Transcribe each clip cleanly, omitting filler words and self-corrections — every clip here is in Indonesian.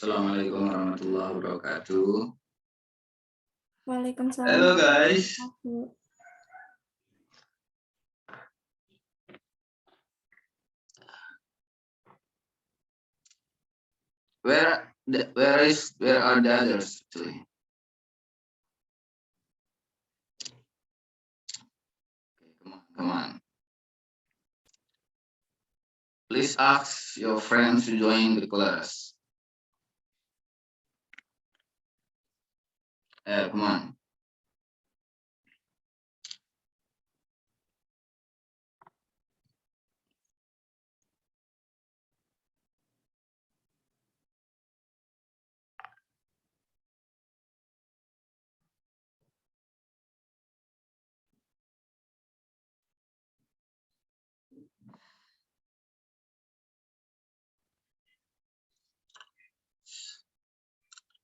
Assalamualaikum warahmatullahi wabarakatuh. Waalaikumsalam. Hello guys. Where are the others actually? Come on. Please ask your friends to join the class. Come on.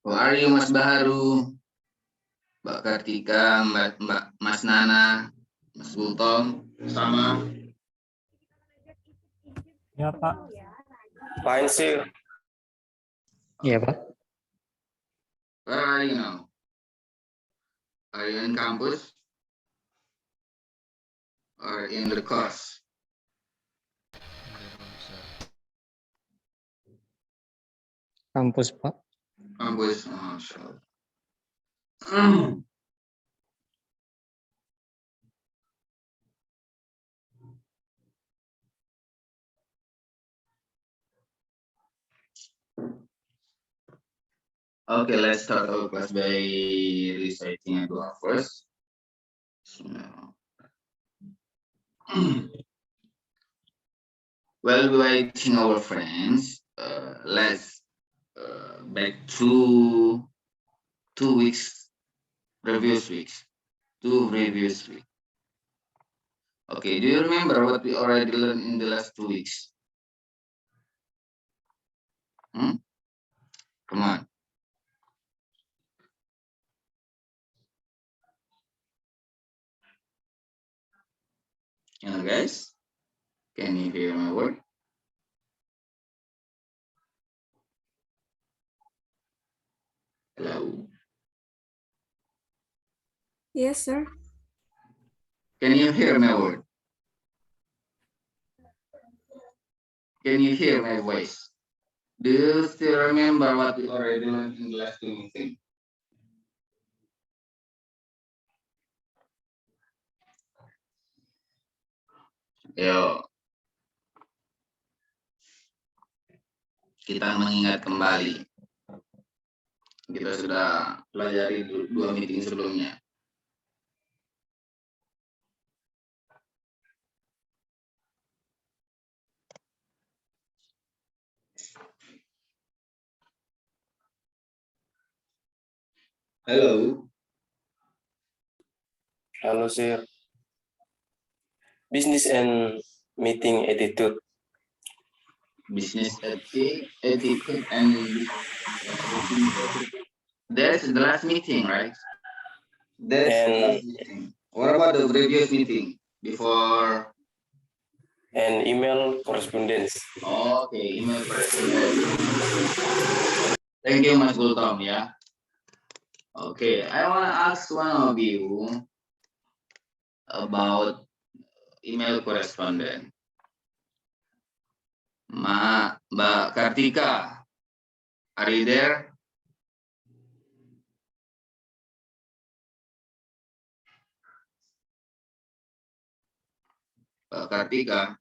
How are you, Mas Baharu, Mbak Kartika, Mas Nana, Mas Gultom, sama? Ya, Pak. Fine, sir. Iya, Pak. Where are you now? Are you in campus? Or in the course? Kampus, Pak. Campus, Masya Allah. Okay, let's start our class by reciting a dua first. While waiting our friends, let's back to 2 weeks, previous weeks, 2 previous weeks. Okay, do you remember what we already learned in the last 2 weeks? Come on. Guys, can you hear my word? Hello. Yes, sir. Can you hear my word? Can you hear my voice? Do you still remember what we already learned in the last 2 meetings? Yo, kita mengingat kembali. Kita sudah pelajari 2 meeting sebelumnya. Hello. Hello, sir. Business and meeting attitude. Business etiquette and that's the last meeting, right? That's the last meeting. What about the previous meeting before? And email correspondence. Okay, email correspondence. Thank you, Mas Gultom, ya. Okay, I want to ask one of you about email correspondence. Mbak Kartika, are you there? Mbak Kartika.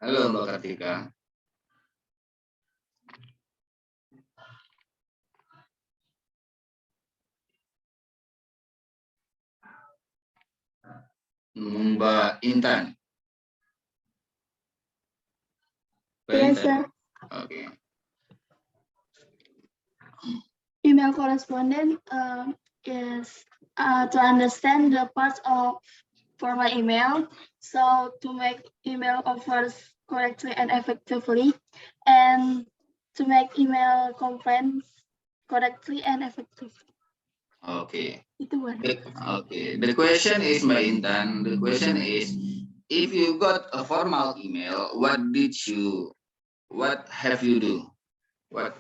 Halo Mbak Kartika. Mbak Intan. Yes, sir. Okay. Email correspondence is to understand the parts of formal email. So to make email offers correctly and effectively, and to make email complaints correctly and effectively. Okay. Itu Bang. Okay. The question is, Mbak Intan. The question is, if you got a formal email, what have you do? What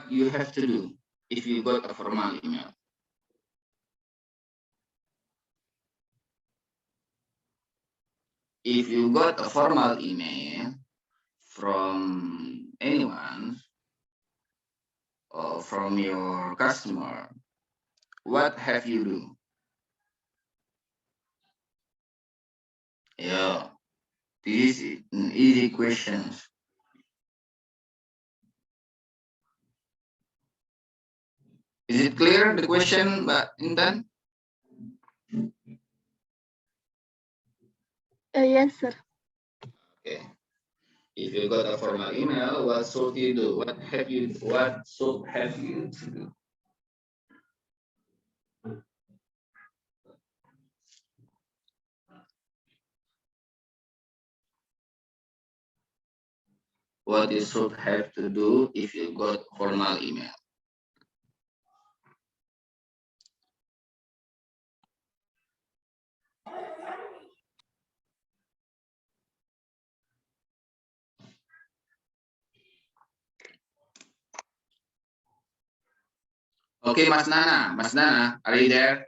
you have to do if you got a formal email? If you got a formal email from anyone or from your customer, what have you do? Yeah, this is an easy question. Is it clear, the question, Mbak Intan? Yes, sir. Okay. If you got a formal email, what should you do? What should have you to do? What you should have to do if you got formal email? Okay, Mas Nana, are you there?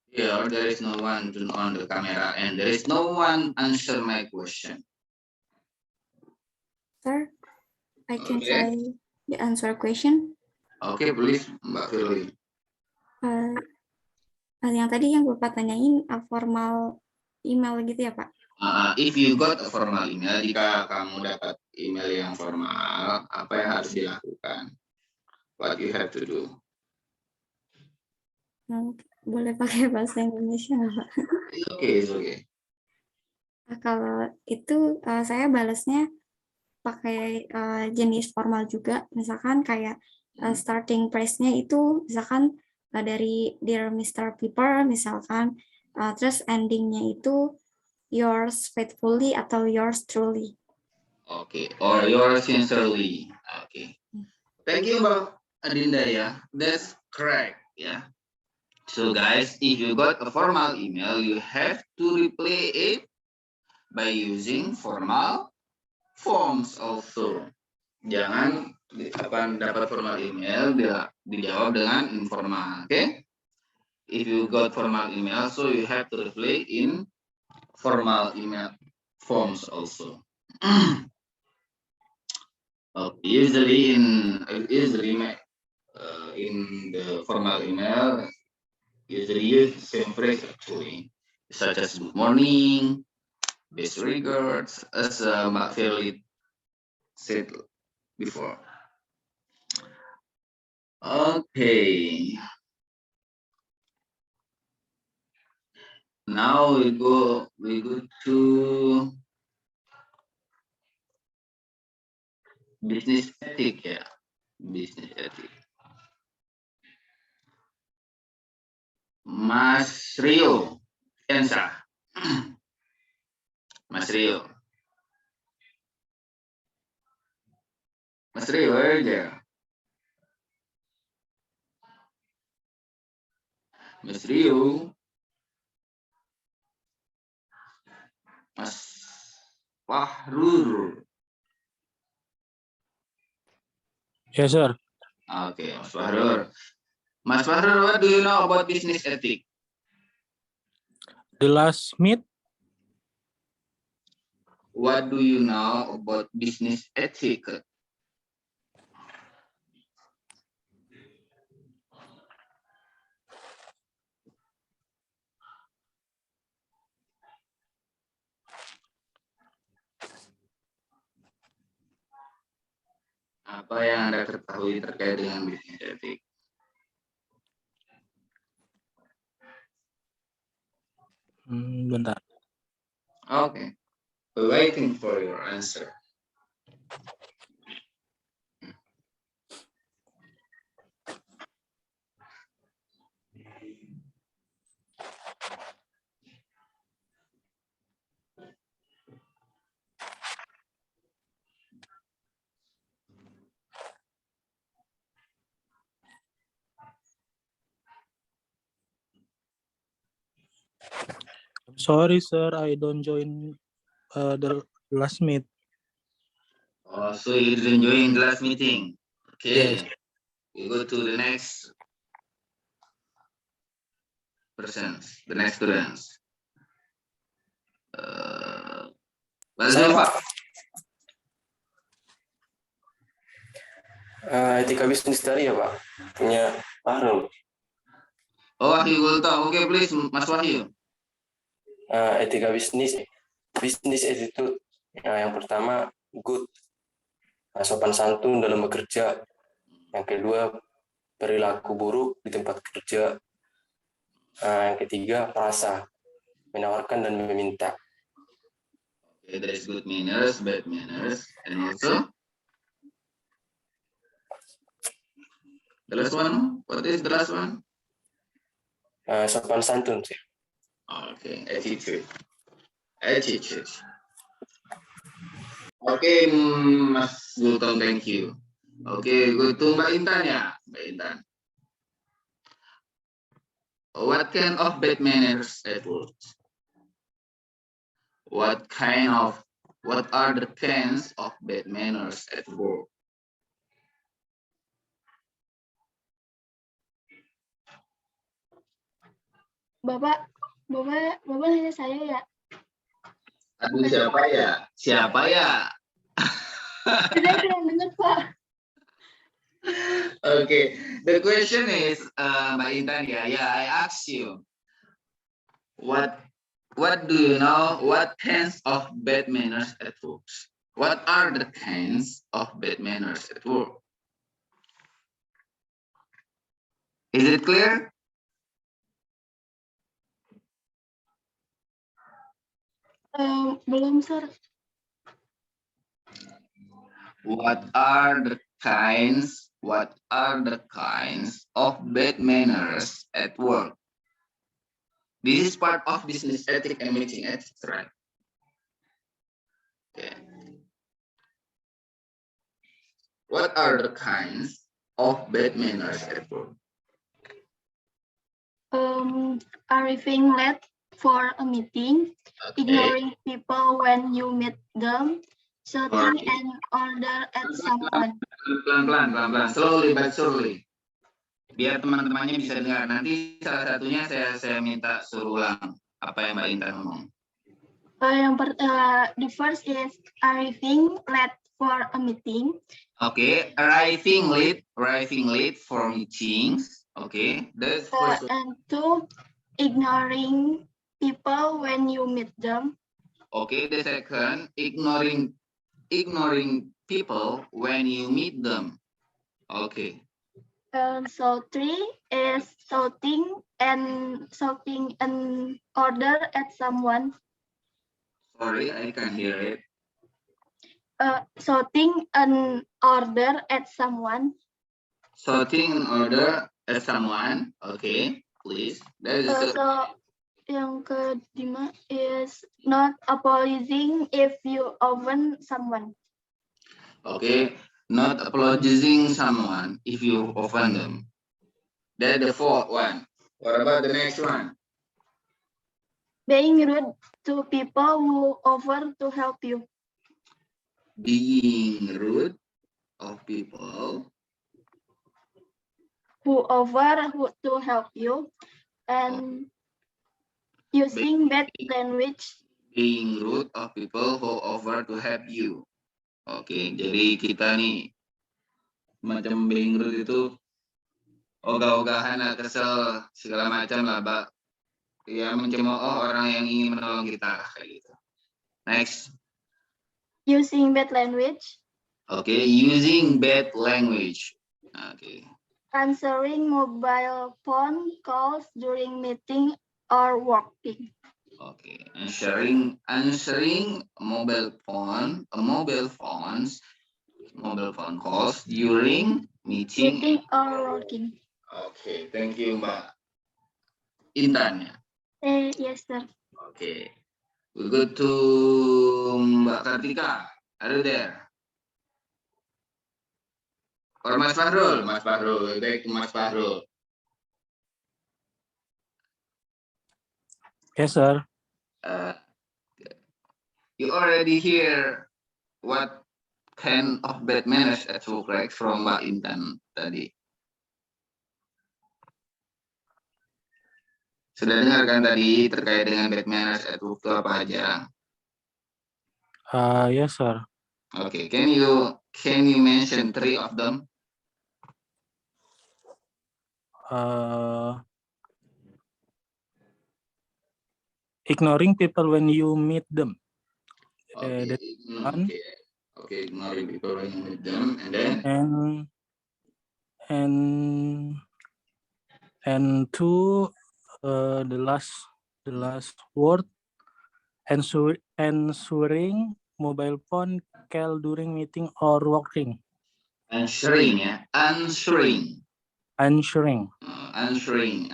Here, there is no one turn on the camera and there is no one answer my question. Sir, I can Okay. try the answer question. Okay, please, Mbak Firly. Yang tadi yang Bapak tanyain formal email gitu ya Pak? If you got a formal email, jika kamu dapat email yang formal, apa yang harus dilakukan? What you have to do? Boleh pakai bahasa Indonesia nggak Pak? It's okay. Kalau itu saya balasnya pakai jenis formal juga, misalkan kayak starting price-nya itu misalkan dari Dear Mr. Piper misalkan, terus ending-nya itu yours faithfully atau yours truly. Okay, or yours sincerely. Okay. Thank you, Mbak Adinda ya. That's correct ya. So guys, if you got a formal email, you have to reply it by using formal forms also. Jangan dapat formal email dijawab dengan informal. Okay? If you got formal email, so you have to reply in formal email forms also. Usually in the formal email, usually use the same phrase actually, such as good morning, best regards, as Mbak Firly said before. Okay. Now we go to business ethic ya. Business ethic. Mas Rio Fiansa. Mas Rio. Mas Rio aja. Mas Rio. Mas Fahrur. Yes, sir. Okay, Mas Fahrur. Mas Fahrur, what do you know about business ethic? The last meet, What do you know about business ethic? Apa yang Anda ketahui terkait dengan business ethic? Bentar. Okay. Waiting for your answer. I'm sorry, sir. I don't join the last meet. Oh, so you didn't join the last meeting. Okay. Yes. We go to the next persons, the next students. Mas Saya, Zulfa. Pak. Etika bisnis tadi ya, Pak. Punya Arul. Oh, Wahyu Gulto. Okay, please, Mas Wahyu. Etika bisnis attitude. Yang pertama, good. Sopan santun dalam bekerja. Yang kedua, perilaku buruk di tempat kerja. Yang ketiga, perasa. Menawarkan dan meminta. Okay, there is good manners, bad manners, and also the last one. What is the last one? Sopan santun sih. Okay, attitude. Attitude. Okay, Mas Gultom, thank you. Okay, go to Mbak Intan ya, Mbak Intan. What kind of bad manners at work? What are the kinds of bad manners at work? Bapak hanya saya ya. Aduh, siapa ya? Siapa ya? Tidak kurang dengar, Pak. Okay, the question is, Mbak Intan ya, I ask you, what do you know? What kinds of bad manners at work? What are the kinds of bad manners at work? Is it clear? Belum, Sir. What are the kinds of bad manners at work? This is part of business ethics and meeting ethics, right? Okay. What are the kinds of bad manners at work? Arriving late for a meeting, Okay. ignoring people when you meet them, shouting an order at someone. Pelan-pelan, slowly but surely. Biar teman-temannya bisa dengar. Nanti salah satunya saya minta suruh ulang apa yang Mbak Intan ngomong. The first is arriving late for a meeting. Okay, arriving late for meetings. Okay, that's first one. And two, ignoring people when you meet them. Okay, the second, ignoring people when you meet them. Okay. So three is shouting an order at someone. Sorry, I can't hear it. Shouting an order at someone. Shouting an order at someone. Okay, please. That is So yang kelima is not apologizing if you offend someone. okay. Not apologizing someone if you offend them. That's the fourth one. What about the next one? Being rude to people who offer to help you. Being rude of people Who offer to help you, and using bad language. Being rude of people who offer to help you. Oke, jadi kita nih macam being rude itu ogah-ogahan, kesel segala macam lah, Mbak. Ya, mencemooh orang yang ingin menolong kita kayak gitu. Next. Using bad language. Okay, using bad language. Okay. Answering mobile phone calls during meeting or working. Okay, answering mobile phone calls during meeting. Meeting or working. Okay, thank you, Mbak Intan. Ya. Yes, sir. Okay, we go to Mbak Kartika. Are you there? Or Mas Fahrul? Mas Fahrul, back to Mas Fahrul. Yes, sir. You already hear what kind of bad manners at work, right? From Mbak Intan tadi. Sudah dengar kan tadi terkait dengan bad manners at work itu apa aja? Yes, sir. Okay, can you mention 3 of them? Ignoring people when you meet them. Okay, That's one. Okay, ignoring people when you meet them, and then and two, the last word, answering mobile phone call during meeting or working. answering ya, answering. Answering. Answering.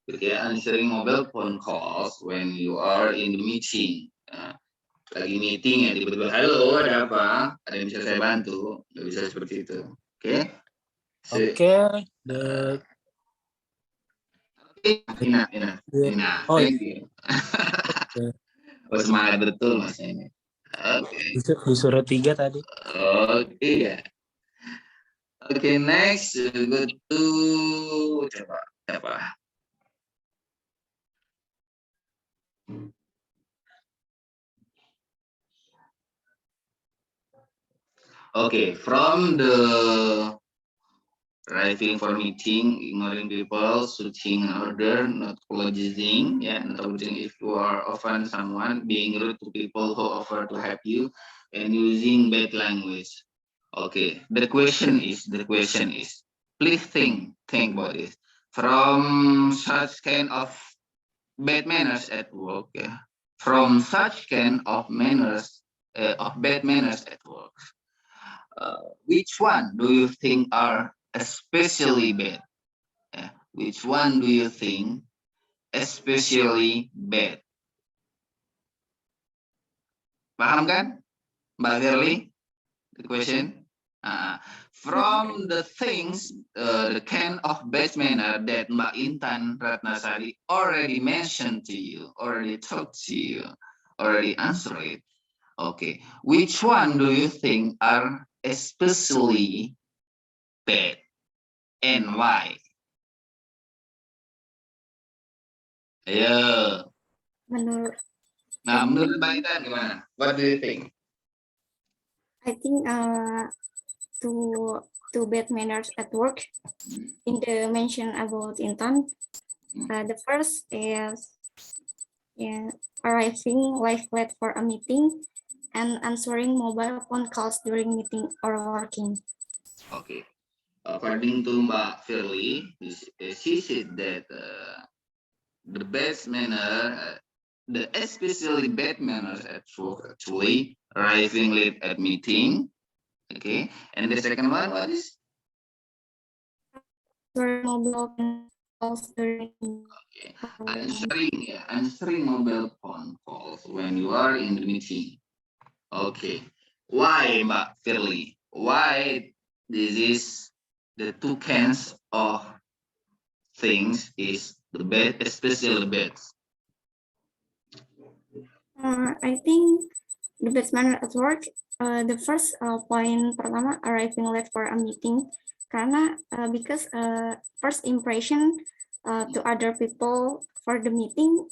Gitu ya, answering mobile phone calls when you are in the meeting. Lagi meeting ya, tiba-tiba halo ada apa? Ada yang bisa saya bantu? Nggak bisa seperti itu. Oke? Okay. Ina. Oh, Thank you. Oh, semangat betul mas ini. Oke. disuruh 3 tadi. Oke ya. Oke, next go to siapa? Okay, from the arriving for meeting, ignoring people, switching order, not apologizing, not apologizing if you are offend someone, being rude to people who offer to help you, and using bad language. Okay, the question is, please think about it. From such kind of bad manners at work, from such kind of bad manners at work, which one do you think are especially bad? Which one do you think especially bad? Paham kan, Mbak Firly? The question? From the things, the kind of bad manner that Mbak Intan Ratnasari already mentioned to you, already talked to you, already answered it. Okay, which one do you think are especially bad and why? Ayo. Menurut Mbak Intan gimana? What do you think? I think two bad manners at work in the mention about Intan. The first is arriving late for a meeting and answering mobile phone calls during meeting or working. Okay. According to Mbak Firly, she said that the best manner, the especially bad manners at work actually arriving late at meeting. Okay, and the second one, what is? Mobile phone calls during answering mobile phone calls when you are in the meeting. Okay, why, Mbak Firly? Why this is the two kinds of things is the bad, especially the bad? I think the best manner at work, the first point pertama, arriving late for a meeting, karena because first impression to other people for the meeting,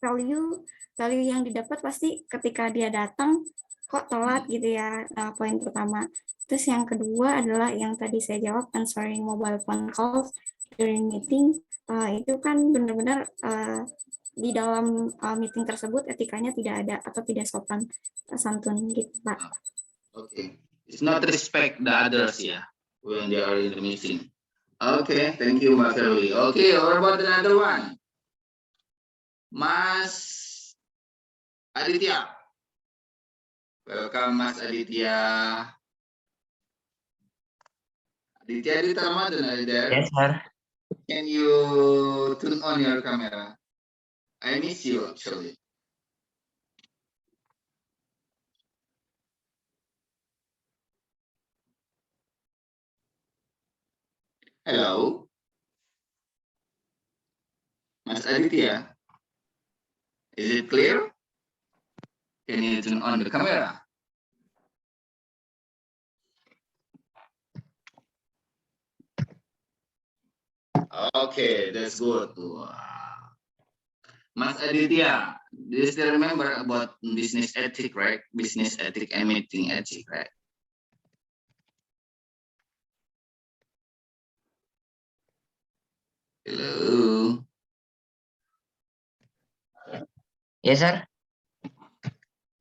value yang didapat pasti ketika dia datang kok telat gitu ya, poin pertama. Terus yang kedua adalah yang tadi saya jawab, answering mobile phone calls during meeting, itu kan benar-benar di dalam meeting tersebut etikanya tidak ada atau tidak sopan santun gitu, Pak. Okay, it's not respect the others when they are in the meeting. Okay, thank you, Mbak Firly. Okay, what about another one? Mas Aditya. Welcome, Mas Aditya. Aditya Dita Ramadan, are you there? Yes, sir. Can you turn on your camera? I miss you actually. Hello, Mas Aditya. Is it clear? Can you turn on the camera? Okay, that's good. Wow. Mas Aditya, do you still remember about business ethic, right? Business ethic and meeting ethic, right? Hello. Yes, sir.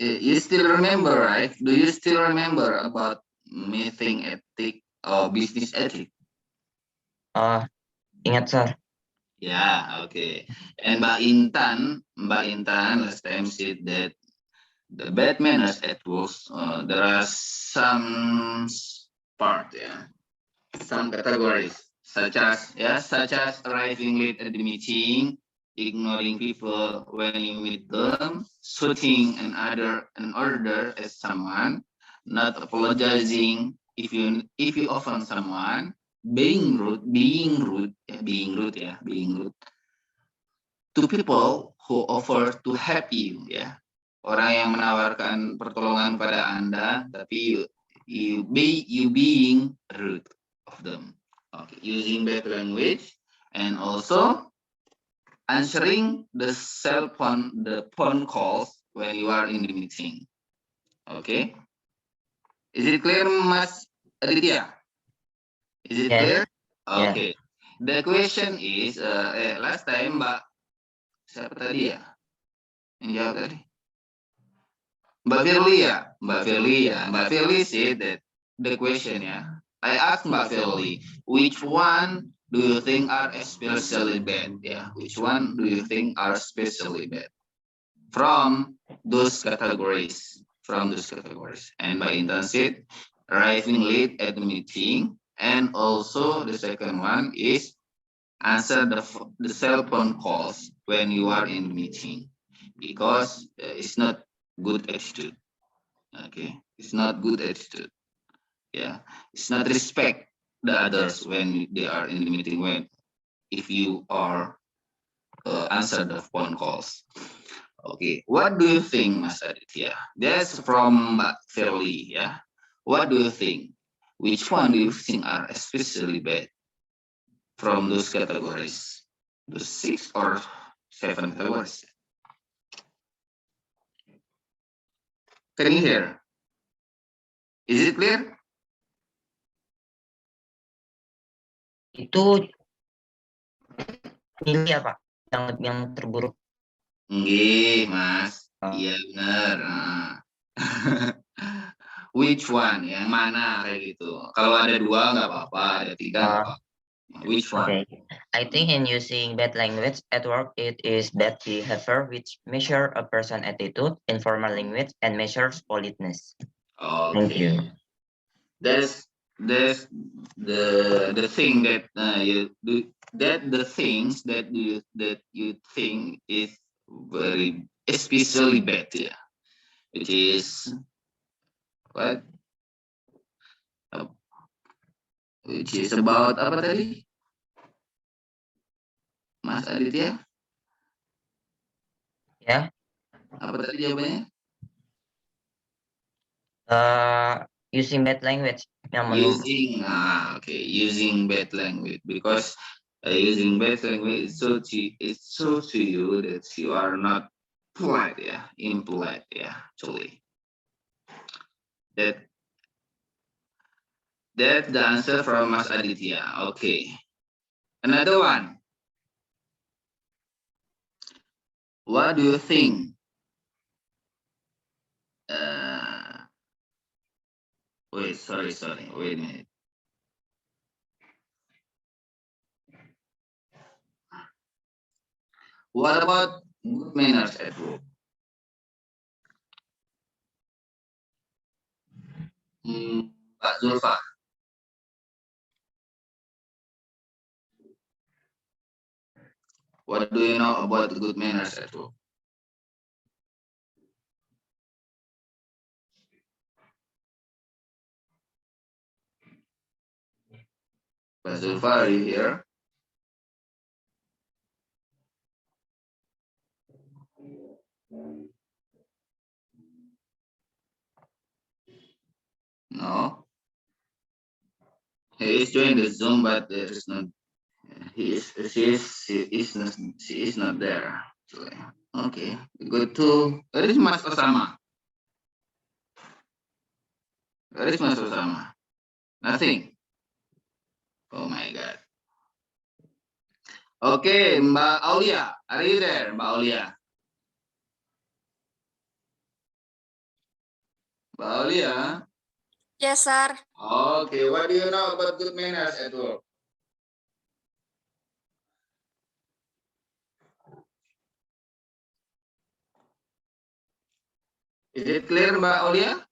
You still remember, right? Do you still remember about meeting ethic or business ethic? Ingat, sir. Yeah, okay. And Mbak Intan last time said that the bad manners at work, there are some part, yeah, some categories such as arriving late at the meeting, ignoring people when you meet them, shooting an order at someone, not apologizing if you offend someone, being rude to people who offer to help you, ya. Orang yang menawarkan pertolongan pada Anda, tapi you being rude of them. Okay, using bad language and also answering the phone calls when you are in the meeting. Okay, is it clear, Mas Aditya? Is it Yes. clear? Yeah. Okay. The question is, last time Mbak siapa tadi ya? Yang jawab tadi? Mbak Firly said that the question, yeah. I asked Mbak Firly, which one do you think are especially bad? Yeah, which one do you think are especially bad? From those categories. And Mbak Intan said, arriving late at the meeting. And also the second one is answer the cell phone calls when you are in the meeting. Because it's not good attitude. Okay, it's not good attitude. Yeah, it's not respect the others when they are in the meeting. When if you are answer the phone calls. Okay, what do you think, Mas Aditya? That's from Mbak Firly. Yeah, what do you think? Which one do you think are especially bad from those categories? The 6 or 7 categories? Can you hear? Is it clear? Itu pilih ya, Pak, yang terburuk. Nggih, Mas. Oh. Iya benar. Which one? Yang mana kayak gitu. Kalau ada 2 nggak apa-apa, ada 3 nggak apa-apa. Which one? Okay. I think in using bad language at work, it is bad behavior which measure a person attitude, informal language, and measures politeness. Thank you. That's the thing that you do. That the things that you think is very especially bad, yeah. Which is what? Which is about apa tadi? Mas Aditya? Ya. Apa tadi jawabannya? Using bad language. Using bad language, because using bad language it shows to you that you are not polite, yeah, impolite, yeah, actually. That the answer from Mas Aditya. Okay, another one. What do you think? Wait a minute. What about good manners at work? Pak Zulfa. What do you know about good manners at work? Pak Zulfa, are you here? No. He is joining the Zoom, but there is not. She is not there. Okay, good to. Where is Mas Osama? Where is Mas Osama? Nothing. Oh my God. Okay, Mbak Aulia, are you there, Mbak Aulia? Mbak Aulia? Yes, sir. Okay, what do you know about good manners at work? Is it clear, Mbak Aulia?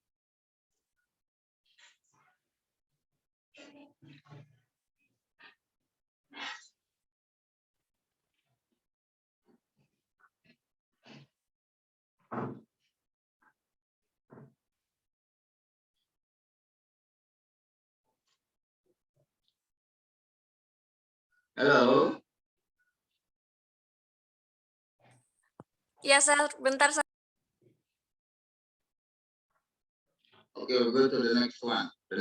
Hello? Yes, sir. Bentar, sir. Okay, we'll go to the next one, the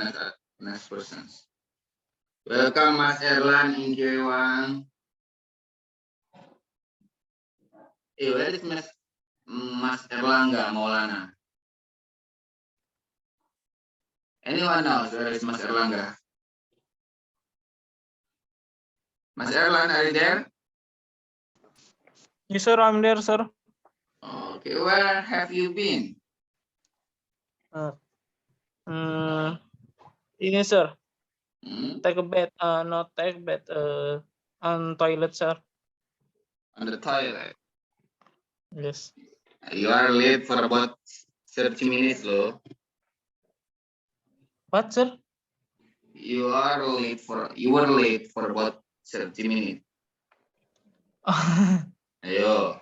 next person. Welcome, Mas Erlan in J1. Where is Mas Erlangga Maulana? Anyone knows where is Mas Erlangga? Mas Erlan, are you there? Yes, sir, I'm there, sir. Okay, where have you been? Ini, sir. Hmm? Take a bath, not take bath, on toilet, sir. On the toilet. Yes. You are late for about 30 minutes, though. What, sir? You were late for about 30 minutes. Ayo.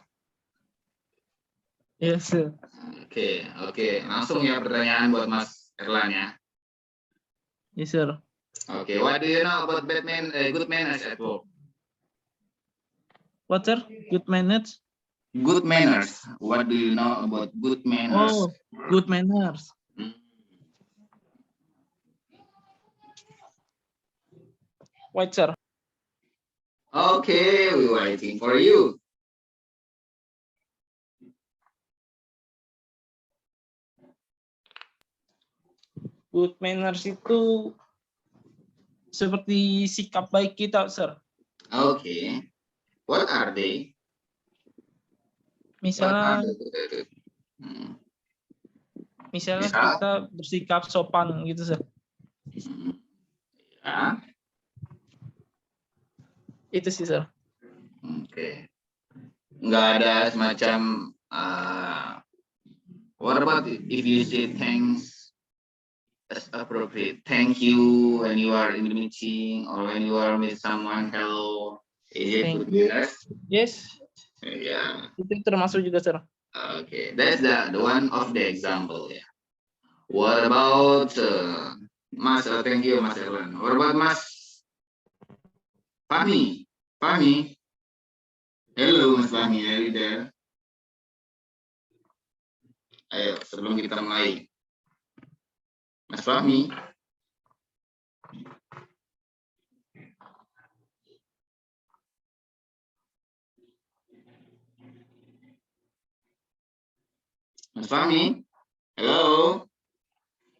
Yes, sir. Oke. Langsung ya pertanyaan buat Mas Erlan ya. Yes, sir. Okay, what do you know about good manners at work? What, sir? Good manners? Good manners. What do you know about good manners? Oh, good manners. Hmm. What, sir? Okay, we're waiting for you. Good manners itu seperti sikap baik kita, sir. Okay. What are they? Misalnya, Hmm. misalnya Misal? kita bersikap sopan gitu, sir. Ya. Itu sih, sir. Oke. Nggak ada semacam what about if you say thanks as appropriate? Thank you when you are in the meeting or when you are with someone. Hello. Is it Thank good you. manners? Yes, Yeah. itu termasuk juga, sir. Okay, that's the one of the example. Yeah. What about Mas? Thank you, Mas Erlan. What about Mas Fahmi? Fahmi. Hello, Mas Fahmi. Are you there? Ayo, sebelum kita mulai. Mas Fahmi. Mas Fahmi. Halo.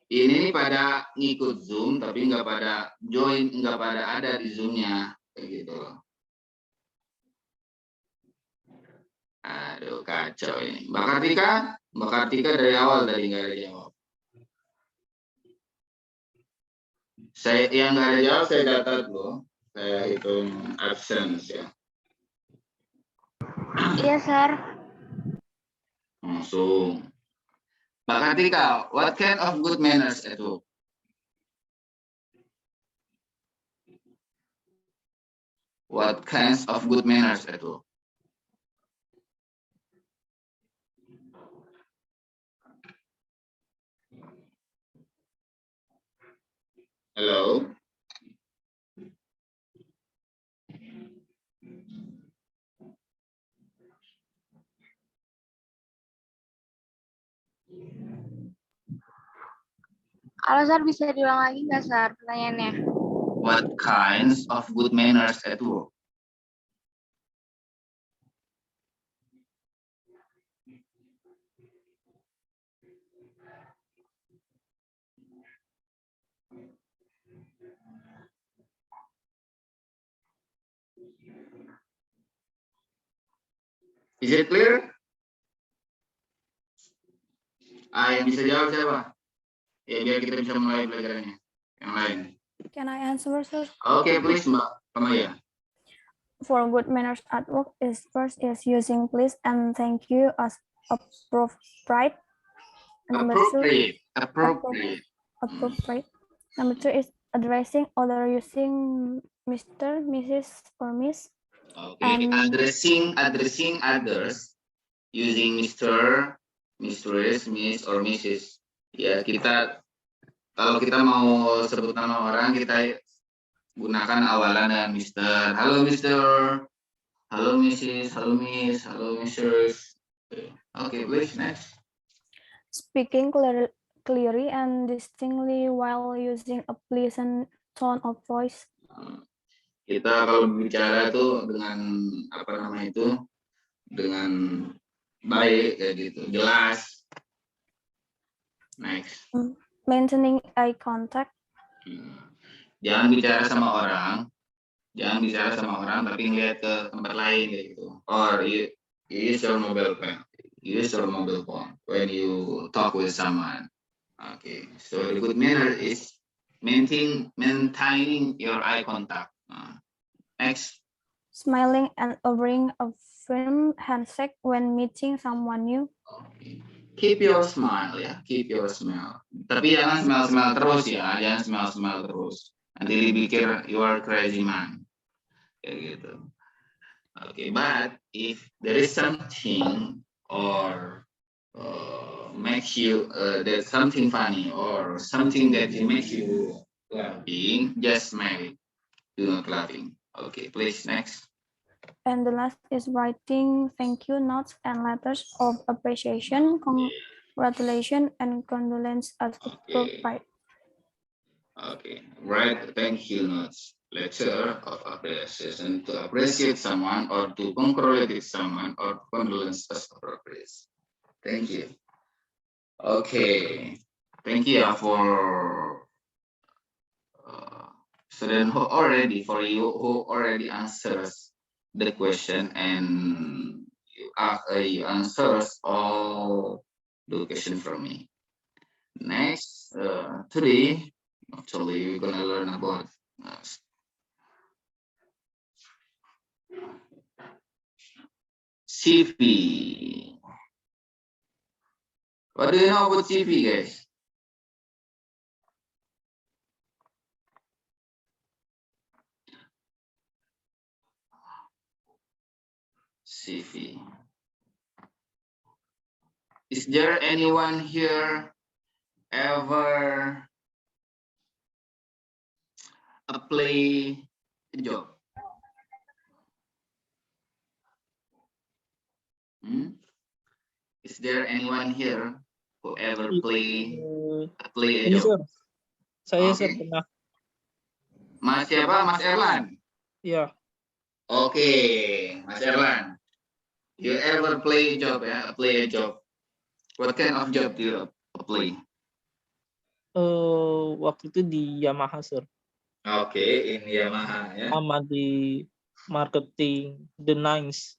Ini pada ngikut Zoom tapi nggak pada join, nggak pada ada di Zoom-nya kayak gitu. Aduh, kacau ini. Mbak Kartika dari awal tadi nggak ada jawab. Yang nggak ada jawab saya catat loh. Saya hitung absence ya. Iya, Sir. So, Mbak Kartika, what kind of good manners at work? What kinds of good manners at work? Hello? Halo, Sir. Bisa diulang lagi nggak, Sir, pertanyaannya? What kinds of good manners at work? Is it clear? Yang bisa jawab siapa? Ya, biar kita bisa mulai pelajarannya. Yang lain. Can I answer, sir? Oke, please, Mbak Kamaya. For good manners at work is first is using please and thank you as appropriate. Number two, Appropriate. appropriate. Number two is addressing other using Mr., Mrs., or Miss. Okay, addressing others using Mr., Mistress, Miss, or Mrs. Ya, kalau kita mau sebut nama orang, kita gunakan awalan dengan Mr. Halo Mr. Halo Mrs. Halo Miss. Halo Mrs. Okay, please next. Speaking clearly and distinctly while using a pleasant tone of voice. Kita kalau bicara tuh dengan apa namanya itu, dengan baik kayak gitu, jelas. Next. Maintaining eye contact. Jangan bicara sama orang, tapi ngeliat ke tempat lain kayak gitu. Or you use your mobile phone when you talk with someone. Okay, so the good manner is maintaining your eye contact. Next. Smiling and offering a firm handshake when meeting someone new. Okay. Keep your smile ya, keep your smile. Tapi jangan smile terus ya, jangan smile terus. Nanti dipikir you are crazy man. Kayak gitu. Okay, but if there is something or makes you there's something funny or something that makes you laughing, just smile. Do not laughing. Okay, please next. And the last is writing thank you notes and letters of appreciation, congratulations, and condolence as appropriate. Okay, write thank you notes, letter of appreciation to appreciate someone or to congratulate someone or condolence as appropriate. Thank you. Okay, thank you for student who already answers the question and you answers all the question from me. Next, today, actually, we're gonna learn about CV. What do you know about CV, guys? CV. Is there anyone here ever apply a job? Is there anyone here who ever apply a job? Saya Okay. pernah. Mas siapa? Mas Erlan? Ya. Oke, Mas Erlan. You ever play a job ya? Apply a job. What kind of job do you apply? Waktu itu di Yamaha, sir. Oke, in Yamaha ya. Sama di marketing The Nines.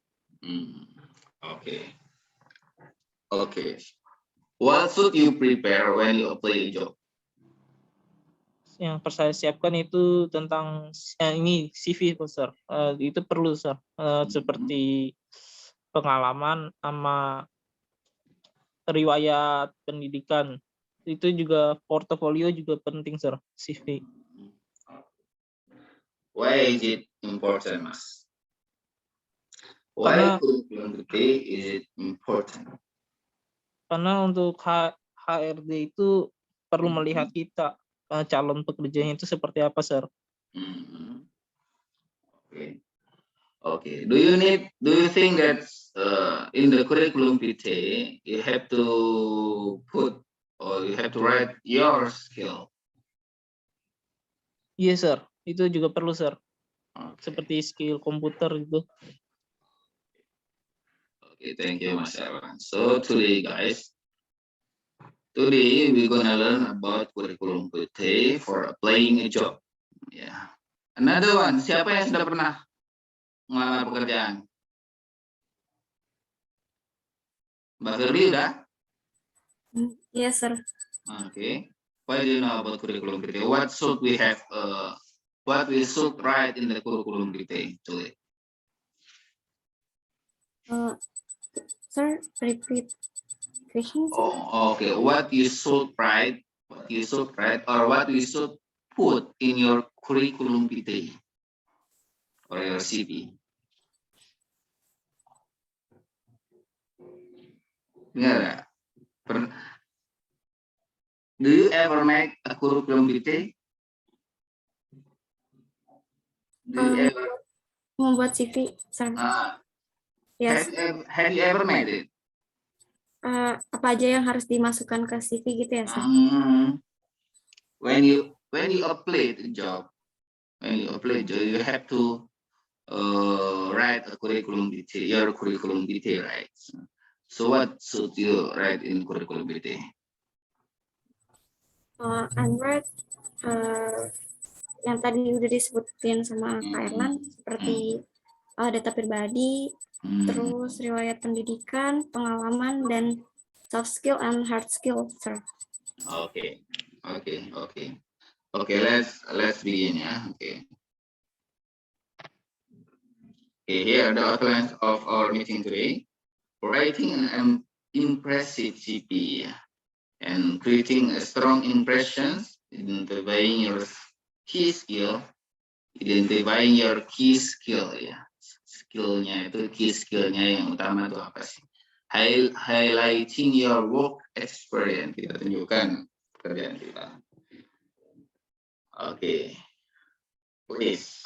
Oke. Oke. What should you prepare when you apply a job? Yang saya siapkan itu tentang ini CV, sir. Itu perlu, sir. Seperti pengalaman sama riwayat pendidikan. Itu juga portofolio juga penting, sir, CV. Why is it important, Mas? Karena- Why curriculum today is it important? Karena untuk HRD itu perlu melihat kita calon pekerjanya itu seperti apa, sir. Okay. Okay. Do you think that in the curriculum PT you have to put or you have to write your skill? Iya, sir. Itu juga perlu, sir. Okay. Seperti skill komputer itu. Okay, thank you, Mas Erwan. So today, guys, we're gonna learn about curriculum PT for applying a job. Yeah. Another one, siapa yang sudah pernah melamar pekerjaan? Mbak Firly udah? Yes, sir. Okay. What do you know about curriculum PT? What should we have? What we should write in the curriculum PT today? Sir, repeat question. Oh, okay. What you should write, or what you should put in your curriculum PT or your CV. Dengar nggak? Do you ever make a curriculum PT? Do you ever? Membuat CV, sir. Yes. Have you ever made it? Apa aja yang harus dimasukkan ke CV gitu ya, sir? When you apply the job, you have to write a curriculum PT, your curriculum PT, right? So what should you write in curriculum PT? And write yang tadi udah disebutin sama Kak Erlan, seperti data pribadi, terus riwayat pendidikan, pengalaman, dan soft skill and hard skill, sir. Okay. Let's begin, yeah. Okay. Here are the outlines of our meeting today. Writing an impressive CV and creating a strong impression, identifying your key skill ya. Skillnya itu key skillnya yang utama itu apa sih? Highlighting your work experience, kita tunjukkan pekerjaan kita. Oke. Please,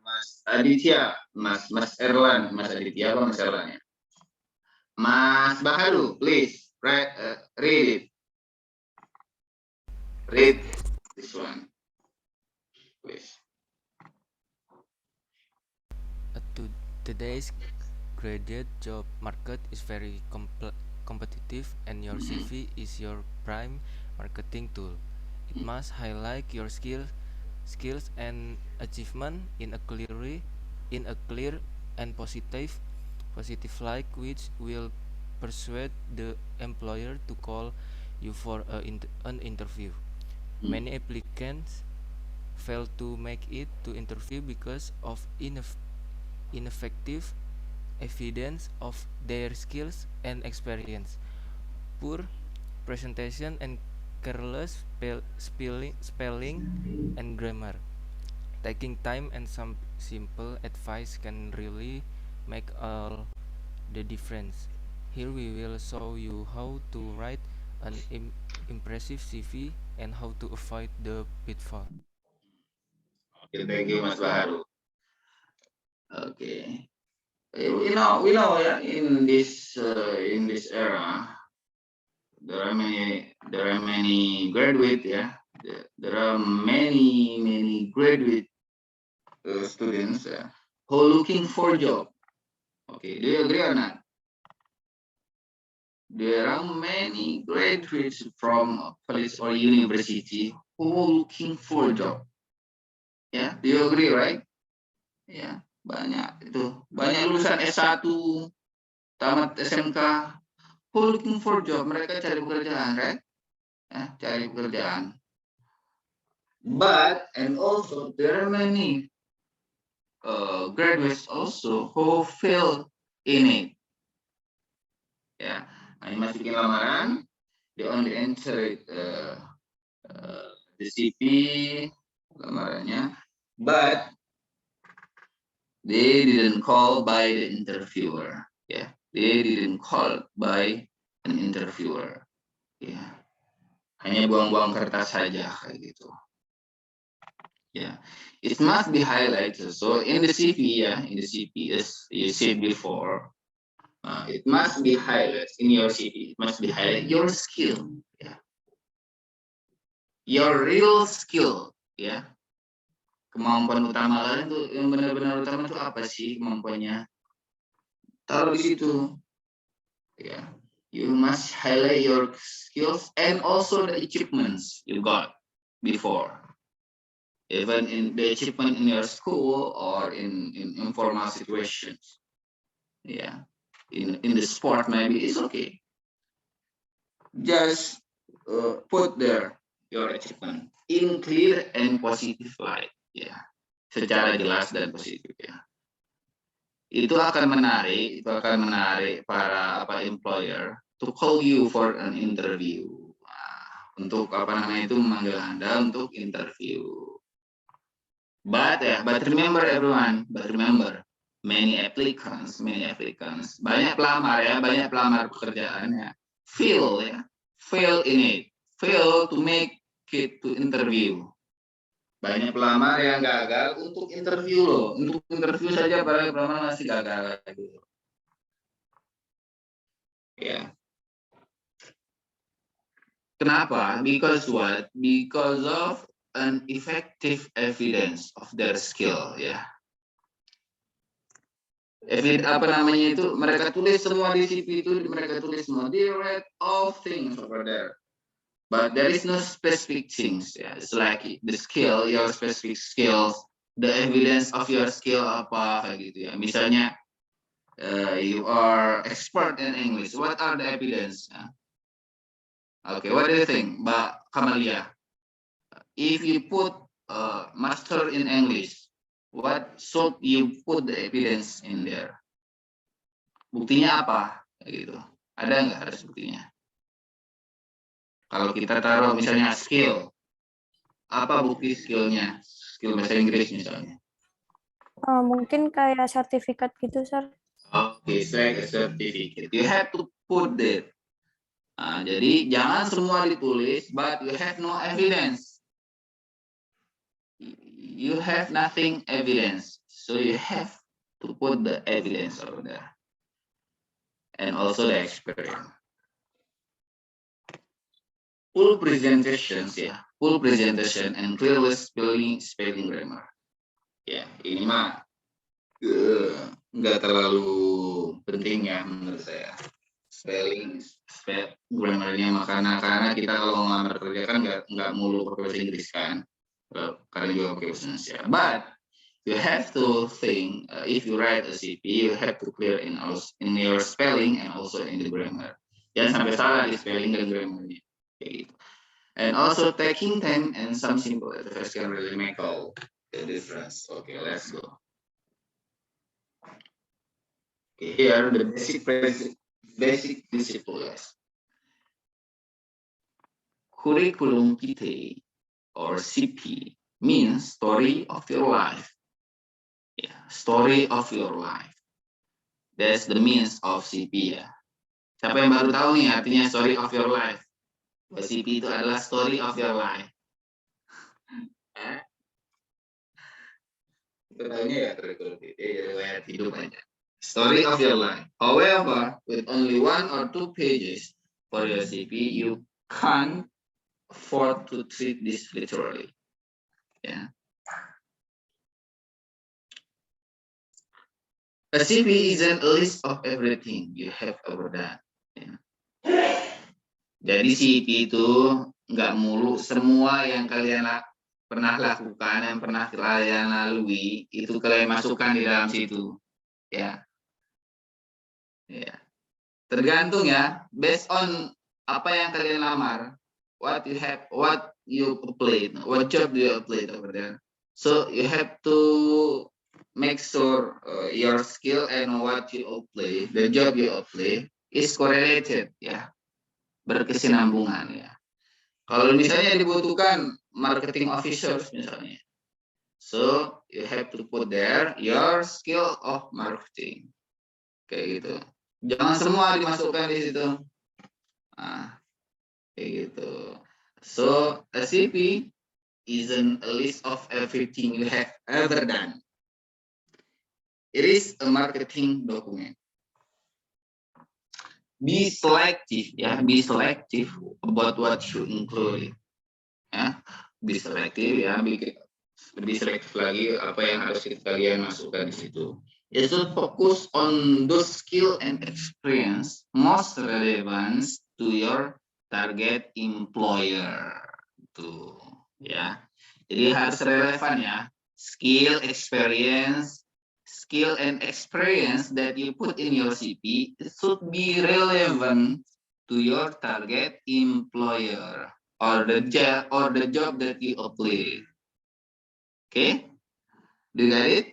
Mas Aditya, Mas Erlan, Mas Aditya apa Mas Erlan ya? Mas Baharu, please read it. Read this one, please. Today's graduate job market is very competitive, and your CV is your prime marketing tool. It must highlight your skills and achievement in a clear and positive light, which will persuade the employer to call you for an interview. Many applicants fail to make it to interview because of ineffective evidence of their skills and experience, poor presentation, and careless spelling and grammar. Taking time and some simple advice can really make all the difference. Here we will show you how to write an impressive CV and how to avoid the pitfall. Okay, thank you, Mas Baharu. Okay, we know yeah, in this era there are many graduate, yeah. There are many graduate students who are looking for job. Okay, do you agree or not? There are many graduates from college or university who are looking for job. Yeah, do you agree, right? Ya, banyak lulusan S1, tamat SMK, who looking for job, mereka cari pekerjaan, right? Ya, cari pekerjaan. But and also there are many graduates also who fail in it. Ya, hanya masukin lamaran, they only enter it, the CV, lamarannya, but they didn't call by the interviewer. Ya, they didn't call by an interviewer. Ya, hanya buang-buang kertas saja kayak gitu. Yeah, it must be highlighted. So in the CV, in the CV, as you said before, it must be highlighted in your CV. It must be highlighted your skill, your real skill, Kemampuan utama kalian tuh yang benar-benar utama tuh apa sih kemampuannya? Taruh di situ, You must highlight your skills and also the achievements you got before. Even in the achievement in your school or in informal situations, in the sport maybe it's okay. Just put there your achievement in clear and positive light, secara jelas dan positif, Itu akan menarik para employer to call you for an interview. Untuk itu memanggil Anda untuk interview. But remember everyone, many applicants, banyak pelamar pekerjaannya, fail in it, fail to make it to interview. Banyak pelamar yang gagal untuk interview loh, untuk interview saja para pelamar masih gagal gitu. Kenapa? Because what? Because of an effective evidence of their skill, mereka tulis semua di CV itu, mereka tulis semua, they read all things over there, but there is no specific things, It's like the skill, your specific skills, the evidence of your skill apa kayak gitu, Misalnya, you are expert in English, what are the evidence? Okay, what do you think, Mbak Kamalia? If you put master in English, what should you put the evidence in there? Buktinya apa? Gitu. Ada nggak harus buktinya? Kalau kita taruh misalnya skill, apa bukti skillnya? Skill bahasa Inggris misalnya. Mungkin kayak sertifikat gitu, Sir. Okay, like a certificate. You have to put it. Jadi jangan semua ditulis, but you have no evidence. You have nothing evidence, so you have to put the evidence over there, and also the experience. Full presentations, full presentation and clearly spelling grammar. Ini mah nggak terlalu penting menurut saya. Spelling grammarnya, karena kita kalau ngelamar kerja kan nggak mulu pakai bahasa Inggris kan. Karena juga pakai bahasa Indonesia. But you have to think, if you write a CV, you have to clear in your spelling and also in the grammar. Jangan sampai salah di spelling dan grammarnya. Kayak gitu. And also taking time and some simple exercise can really make all the difference. Okay, let's go. Okay, here the basic principles. Curriculum vitae or CP means story of your life. Story of your life. That's the means of CP Siapa yang baru tahu nih artinya story of your life? CP itu adalah story of your life. Kita tahunya curriculum vitae, riwayat hidup aja. Story of your life. However, with only 1 or 2 pages for your CP, you can't afford to treat this literally. A CV isn't a list of everything you have ever done. Jadi CV itu nggak mulu semua yang kalian pernah lakukan, yang pernah kalian lalui, itu kalian masukkan di dalam situ. Tergantung based on apa yang kalian lamar. What you applied, what job do you apply over there? So you have to make sure your skill and what you apply, the job you apply is correlated, ya, berkesinambungan, ya. Kalau misalnya dibutuhkan marketing officers misalnya, so you have to put there your skill of marketing, kayak gitu. Jangan semua dimasukkan di situ. Nah, kayak gitu. So a CV isn't a list of everything you have ever done. It is a marketing document. Be selective, ya. Be selective about what you include. Ya, be selective, ya. Lebih selektif lagi apa yang harus kalian masukkan di situ. You should focus on those skill and experience most relevant to your target employer. Tuh, ya. Jadi harus relevan, ya. Skill and experience that you put in your CV, it should be relevant to your target employer or the job that you apply. Okay, do you get it?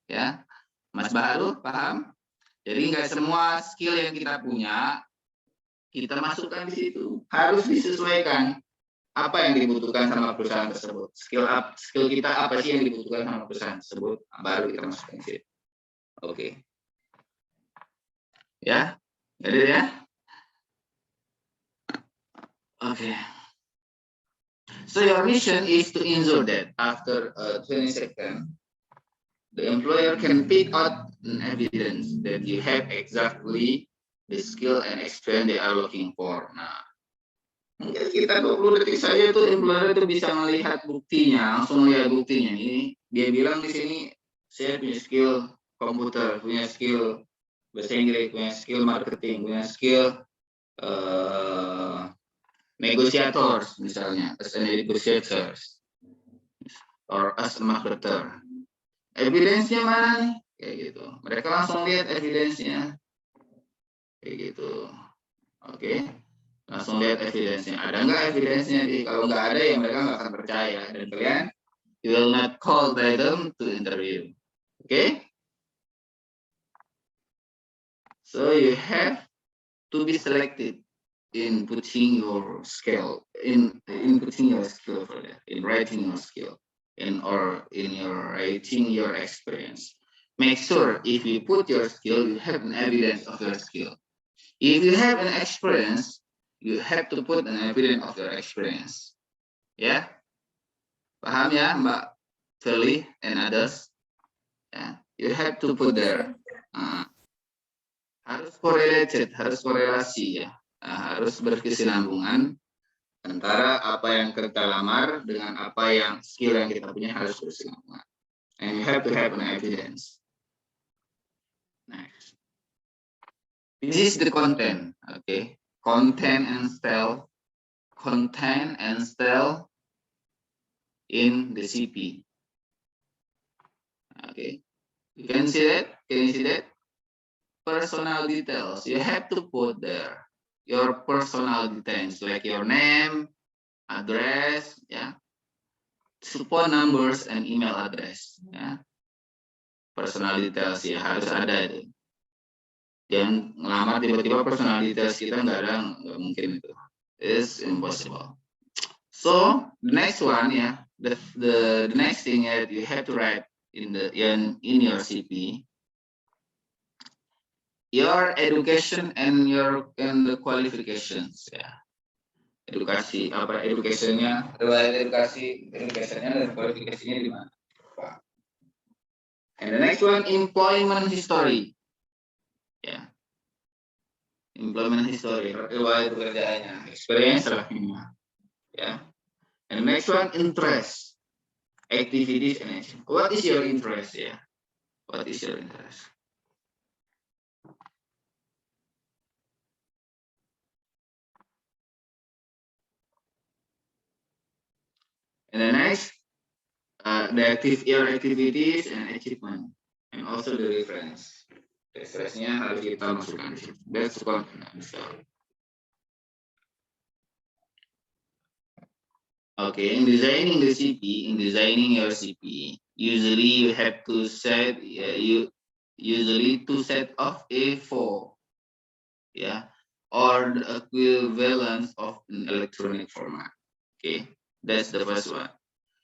Ya, Mas Baharu paham? Jadi nggak semua skill yang kita punya kita masukkan di situ, harus disesuaikan apa yang dibutuhkan sama perusahaan tersebut. Skill kita apa sih yang dibutuhkan sama perusahaan tersebut, baru kita masukkan di situ. Oke. Ya, jadi ya. Oke. So your mission is to ensure that after 20 seconds, the employer can pick out an evidence that you have exactly the skill and experience they are looking for. Nah, mungkin kita 20 detik saja itu employer itu bisa melihat buktinya, langsung melihat buktinya. Ini dia bilang di sini saya punya skill komputer, punya skill bahasa Inggris, punya skill marketing, punya skill negotiators misalnya, as a negotiators or as a marketer. Evidence-nya mana nih? Kayak gitu. Mereka langsung lihat evidence-nya. Kayak gitu. Oke. Langsung lihat evidence-nya. Ada nggak evidence-nya? Kalau nggak ada, ya mereka nggak akan percaya. Dan kalian, you will not call by them to interview. Oke? So you have to be selected in putting your skill, in putting your skill for that, in writing your skill. In your writing your experience. Make sure if you put your skill, you have an evidence of your skill. If you have an experience, you have to put an evidence of your experience. Ya, paham ya Mbak Feli and others? Ya, you have to put there. Harus correlated, harus korelasi, ya. Harus berkesinambungan antara apa yang kita lamar dengan apa yang skill yang kita punya harus berkesinambungan. And you have to have an evidence. Next. This is the content. Okay. Content and style in the CP. Okay. You can see that? Can you see that? Personal details. You have to put there your personal details like your name, address, ya, phone numbers and email address, ya. Personal details ya harus ada itu. Jangan ngelamar tiba-tiba personal details kita nggak ada, nggak mungkin itu. It's impossible. So the next one, ya, the next thing that you have to write in your CV, your education and the qualifications, ya. Edukasi apa educationnya, riwayat educationnya dan kualifikasinya di mana. And the next one, employment history, ya. Employment history, riwayat pekerjaannya, experience lah ini, ya. And the next one, interest, activities and action. What is your interest, ya? What is your interest? And the next, your activities and achievement, and also the reference. Reference-nya harus kita masukkan di situ. That's content. Okay, in designing the CP, in designing your CP, usually you have to set usually two set of A4, yeah, or the equivalence of an electronic format. Okay, that's the first one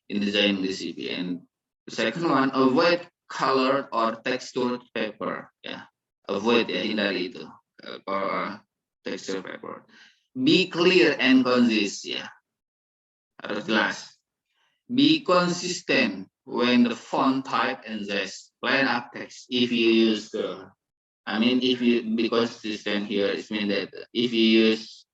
in designing the CP. And the second one, avoid colored or textured paper. Yeah, avoid ya, hindari itu textured paper. Be clear and concise ya, harus jelas. Be consistent when the font type and size. Plain up text. If you use if you be consistent here, it means that if you use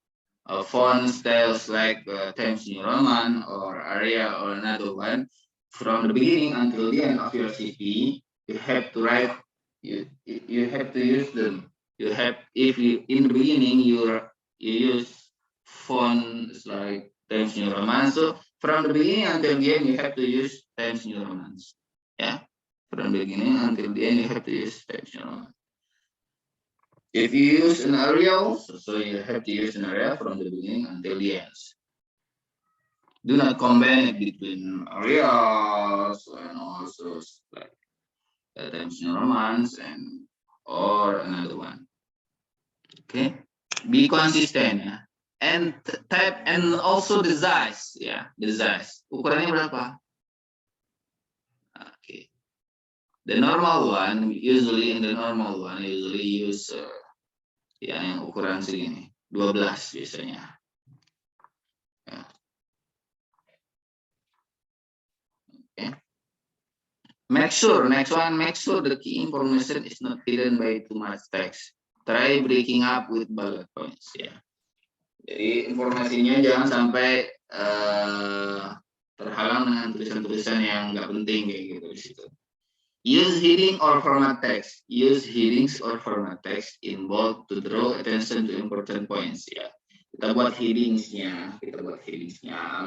font styles like Times New Roman or Arial or another one, from the beginning until the end of your CP, you have to write. You have to use them. You have if you in the beginning you use fonts like Times New Roman. So from the beginning until the end, you have to use Times New Roman. Yeah, from the beginning until the end, you have to use Times New Roman. If you use an Arial, so you have to use an Arial from the beginning until the end. Do not combine it between Arials and also like Times New Romans and or another one. Okay, be consistent ya. And type and also the size ya, the size. Ukurannya berapa? Okay. The normal one usually use ya yang ukuran segini 12 biasanya. Ya. Okay. Make sure the key information is not hidden by too much text. Try breaking up with bullet points ya. Jadi informasinya jangan sampai terhalang dengan tulisan-tulisan yang nggak penting kayak gitu di situ. Use heading or format text. Use headings or format text in bold to draw attention to important points ya. Kita buat headingsnya.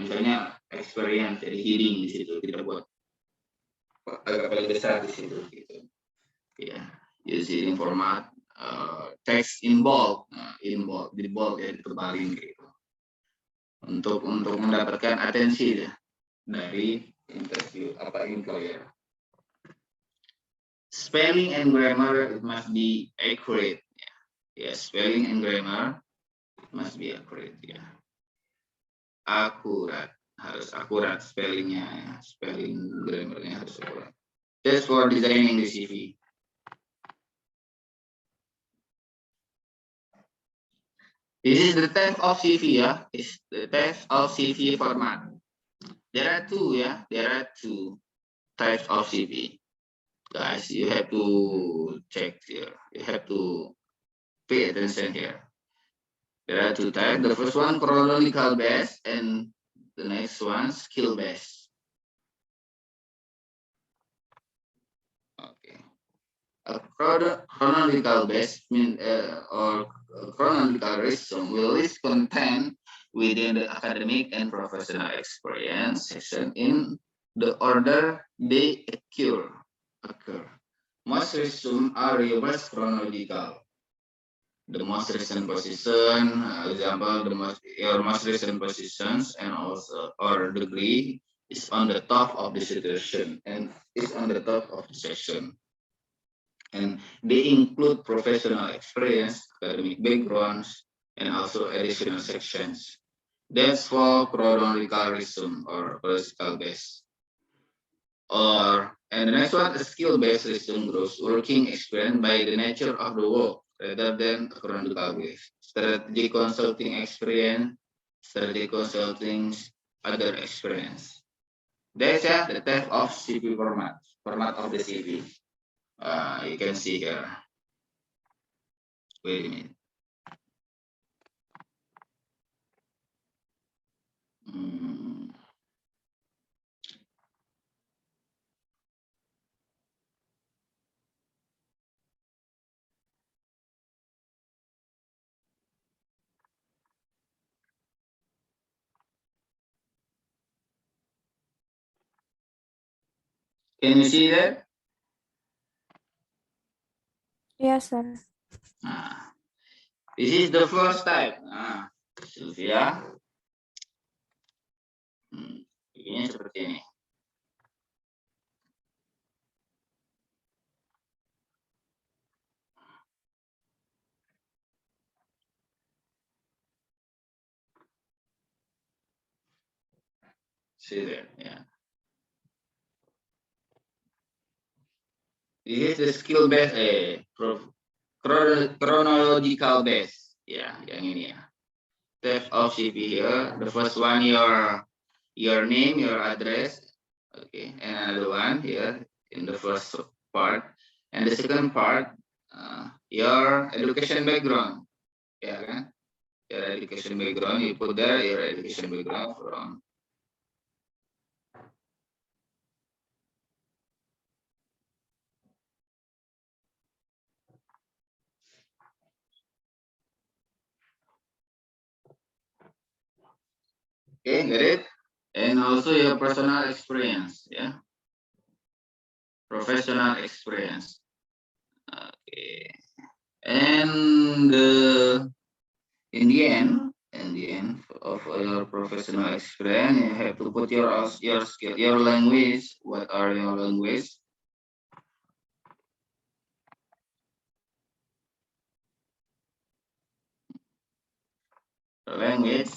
Misalnya experience jadi heading di situ. Kita buat agak paling besar di situ gitu. Ya, use heading format. Text in bold, di bold ya ditebalin gitu. Untuk mendapatkan atensi ya, dari interview employer. Spelling and grammar it must be accurate. Ya, spelling and grammar must be accurate ya. Akurat, harus akurat spellingnya ya. Spelling grammarnya harus akurat. Just for designing the CV. This is the type of CV ya. Is the type of CV format. There are two ya. There are two types of CV. Guys, you have to check here. You have to pay attention here. There are two types. The first one chronological based and the next one skill based. Okay. A chronological based mean or chronological resume will list content within the academic and professional experience section in the order they occur. Most resume are reverse chronological. The most recent position, example, your most recent positions and also or degree is on the top of the situation and is on the top of the section. And they include professional experience, academic backgrounds, and also additional sections. That's for chronological resume or classical base. And the next one, a skill-based resume grows working experience by the nature of the work rather than chronological base. Strategy consulting experience, strategy consulting other experience. That's the type of CV format of the CV. You can see here. Wait a minute. Can you see that? Yes, sir. This is the first type. Sylvia. Ini seperti ini. See there, yeah. This is the skill based, chronological base, ya, yang ini ya. Type of CV here. The first one your name, your address, okay, and another one here in the first part, and the second part your education background, ya kan? Your education background, you put there your education background from. Okay, get it? And also your personal experience, yeah. Professional experience. Okay. And in the end of your professional experience, you have to put your skill, your language. What are your language? Language.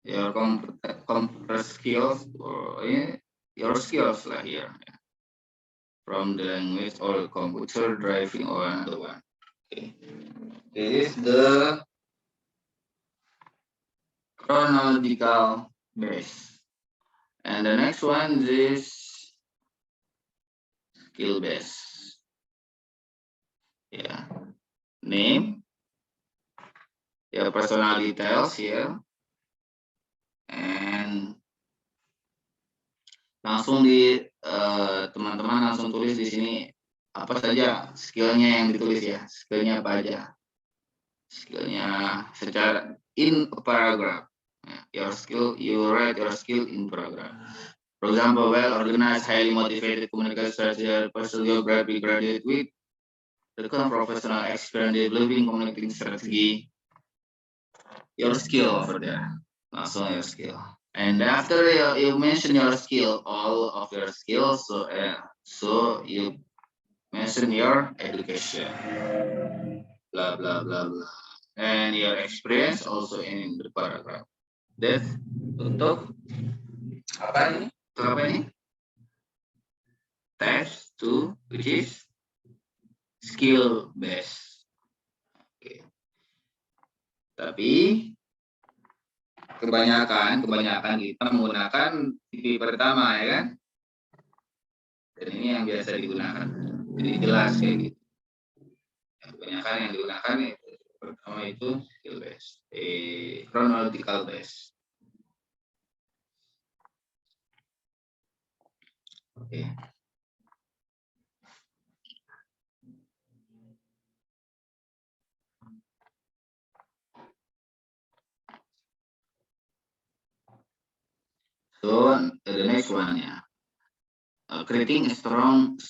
Your computer skills, or your skills lah here, from the language or computer, driving, or another one. Okay. This is the chronological base, and the next one is skill base. Yeah, name, your personal details here. And langsung di teman-teman langsung tulis di sini apa saja skillnya yang ditulis ya, skillnya apa aja, skillnya secara in a paragraph. Your skill, you write your skill in paragraph. For example, well organized, highly motivated, communication strategy, personal geography, graduate with the professional experience developing communicating strategy. Your skill over there. Also your skill, and after you mention your skill, all of your skills, so you mention your education, blah blah blah blah, and your experience also in the paragraph. That's untuk apa ini? Untuk apa ini? Types 2, which is skill based. Okay. Tapi kebanyakan kita menggunakan CV pertama, ya kan? Dan ini yang biasa digunakan. Jadi jelas kayak gitu. Kebanyakan yang digunakan itu pertama itu skill based, chronological based. Oke. So the next one, yeah, creating a strong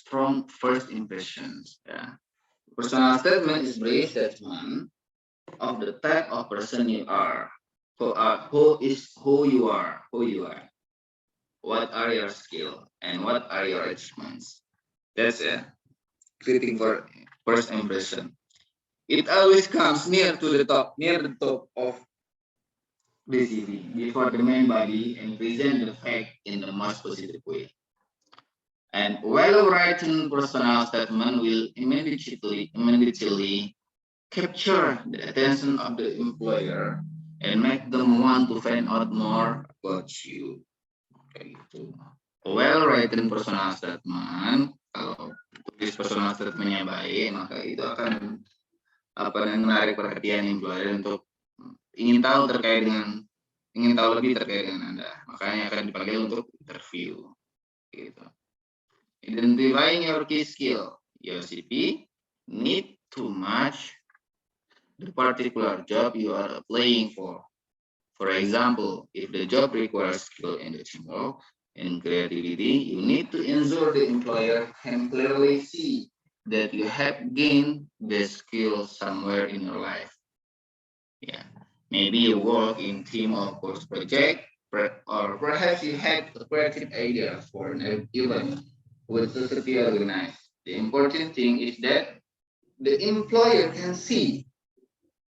first impressions. Yeah, personal statement is brief statement of the type of person you are, who you are, what are your skills and what are your achievements. That's it. Creating for first impression. It always comes near the top of the CV before the main body and present the fact in the most positive way. And well-written personal statement will immediately capture the attention of the employer and make them want to find out more about you. Kayak gitu. Well-written personal statement, kalau tulis personal statementnya baik, maka itu akan menarik perhatian employer untuk ingin tahu lebih terkait dengan Anda, makanya akan dipanggil untuk interview. Gitu. Identifying your key skill, your CV need to match the particular job you are applying for. For example, if the job requires skill in the teamwork and creativity, you need to ensure the employer can clearly see that you have gained the skill somewhere in your life. Yeah, maybe you work in team or course project, or perhaps you had a creative idea for an event with society organized. The important thing is that the employer can see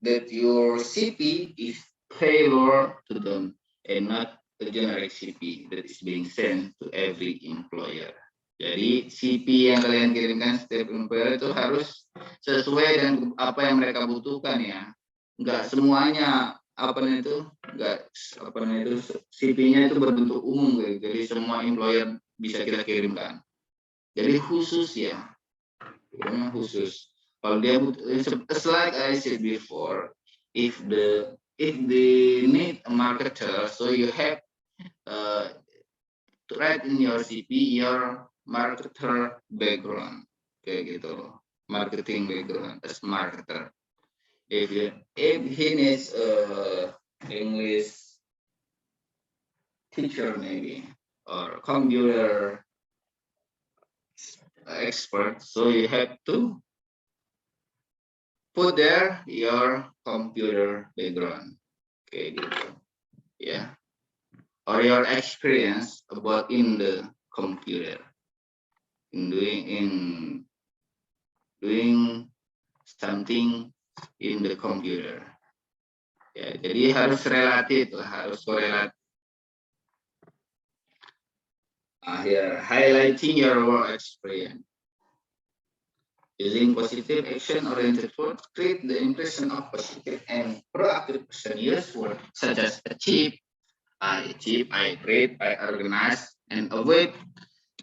that your CP is tailored to them and not a generic CP that is being sent to every employer. Jadi CP yang kalian kirimkan setiap employer itu harus sesuai dengan apa yang mereka butuhkan ya. Enggak semuanya CP-nya itu berbentuk umum gitu. Jadi semua employer bisa kita kirimkan. Jadi khusus ya. Khusus. Kalau dia butuh, it's like I said before, if they need a marketer, so you have to write in your CP your marketer background, kayak gitu, marketing background as marketer. If he needs English teacher maybe or computer expert, so you have to put there your computer background, kayak gitu, ya, or your experience about in the computer, in doing something in the computer. Ya, jadi harus relatif lah, harus korelatif. Here, highlighting your work experience. Using positive action-oriented words, create the impression of positive and proactive person use words such as achieve, I create, I organize, and avoid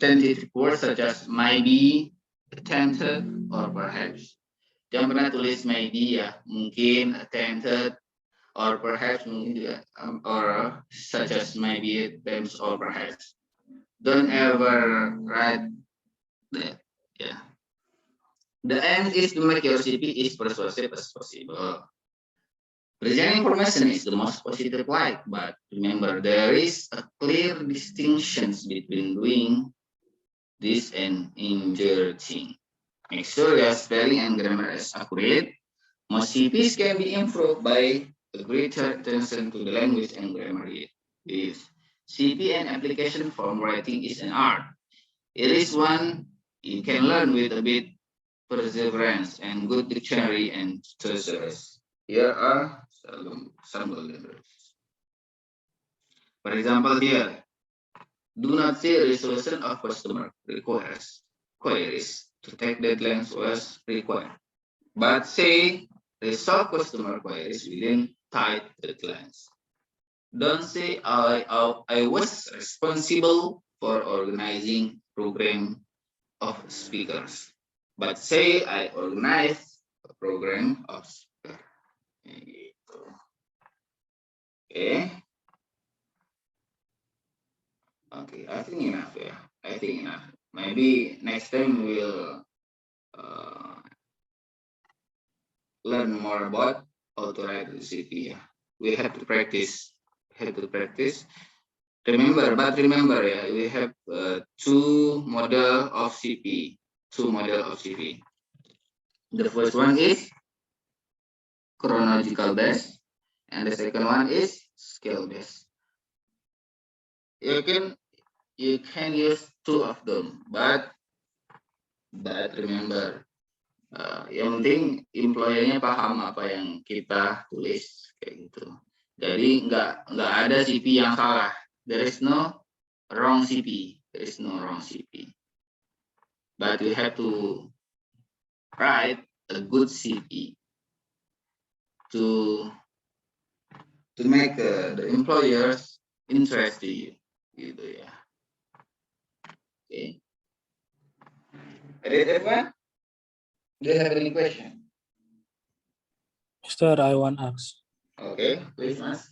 tentative words such as maybe, attempted, or perhaps. Jangan pernah tulis maybe ya, mungkin, attempted, or perhaps mungkin juga, or such as maybe, attempts, or perhaps. Don't ever write that, yeah. The aim is to make your CP as persuasive as possible. Present information is the most positive light, but remember there is a clear distinction between doing this and injecting. Make sure your spelling and grammar is accurate. Most CPs can be improved by a greater attention to the language and grammar used. CP and application form writing is an art. It is one you can learn with a bit perseverance and good dictionary and thesaurus. Here are some letters. For example, here, do not say resolution of customer requires queries to take deadlines was required, but say resolve customer queries within tight deadlines. Don't say I was responsible for organizing program of speakers, but say I organized a program of speakers. Okay. Okay, I think enough. Yeah, I think enough. Maybe next time we'll learn more about how to write the CP. Yeah. We have to practice. Remember, yeah, we have two model of CP. The first one is chronological based, and the second one is skill based. You can use two of them, but remember, yang penting employer-nya paham apa yang kita tulis kayak gitu. Jadi nggak ada CP yang salah. There is no wrong CP. But we have to write a good CP to make the employers interested gitu ya. Okay. Ready everyone? Do you have any question? Sir, I want to ask. Okay, please ask.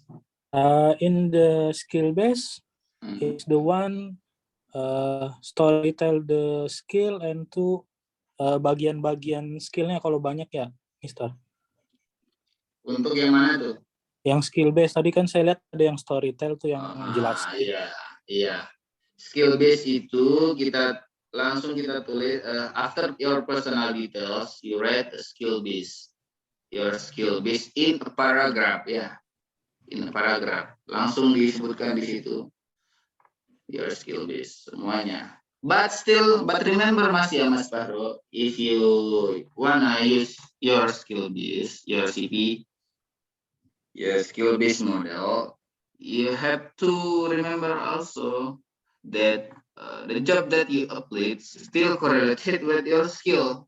In the skill base, is the one story tell the skill and to bagian-bagian skillnya kalau banyak ya, Mister? Untuk yang mana tuh? Yang skill base tadi kan saya lihat ada yang storytell tuh yang jelas. Iya. Skill base itu kita tulis after your personal details, you write a skill base. Your skill base in a paragraph, ya. in a paragraph. Langsung disebutkan di situ your skill base semuanya. But remember Mas Fahro, if you wanna use your skill base, your CV, your skill base model, you have to remember also that the job that you apply still correlated with your skill.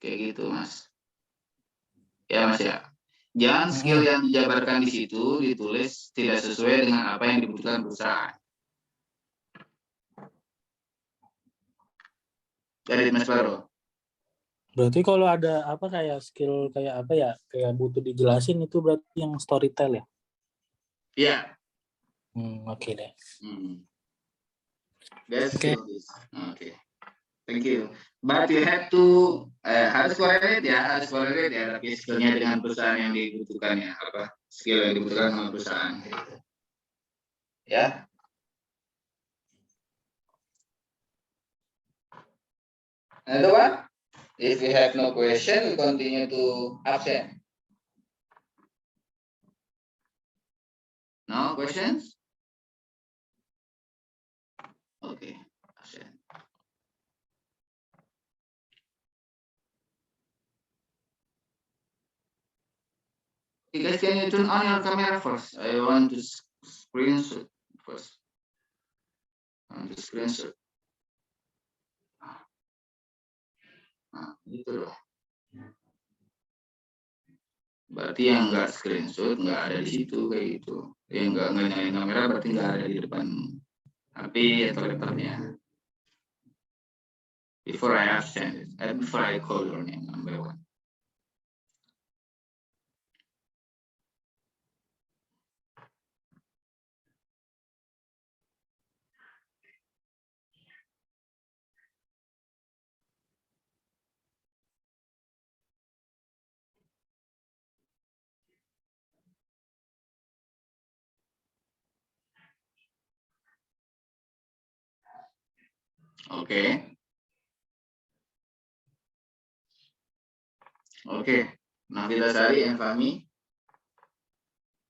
Kayak gitu, Mas. Ya, Mas ya. Jangan skill yang dijabarkan di situ ditulis tidak sesuai dengan apa yang dibutuhkan perusahaan. Dari Mas Fahro. Berarti kalau ada apa kayak skill kayak apa ya, kayak butuh dijelasin itu berarti yang storytell ya? Iya. Oke deh. That's skill base. Oke. Thank you. But you have to harus correlate ya, tapi skillnya dengan perusahaan yang dibutuhkan ya, apa skill yang dibutuhkan sama perusahaan. Ya. Another one? If you have no question, we continue to absent. No questions? Okay, absent. You guys, can you turn on your camera first? I want to screenshot first. Nah, gitu loh. Berarti yang nggak screenshot nggak ada di situ kayak gitu. Yang nggak nyalain kamera berarti nggak ada di depan HP atau laptopnya. Before I absent, before I call your name number one. Oke. Nafila Sari and Fahmi.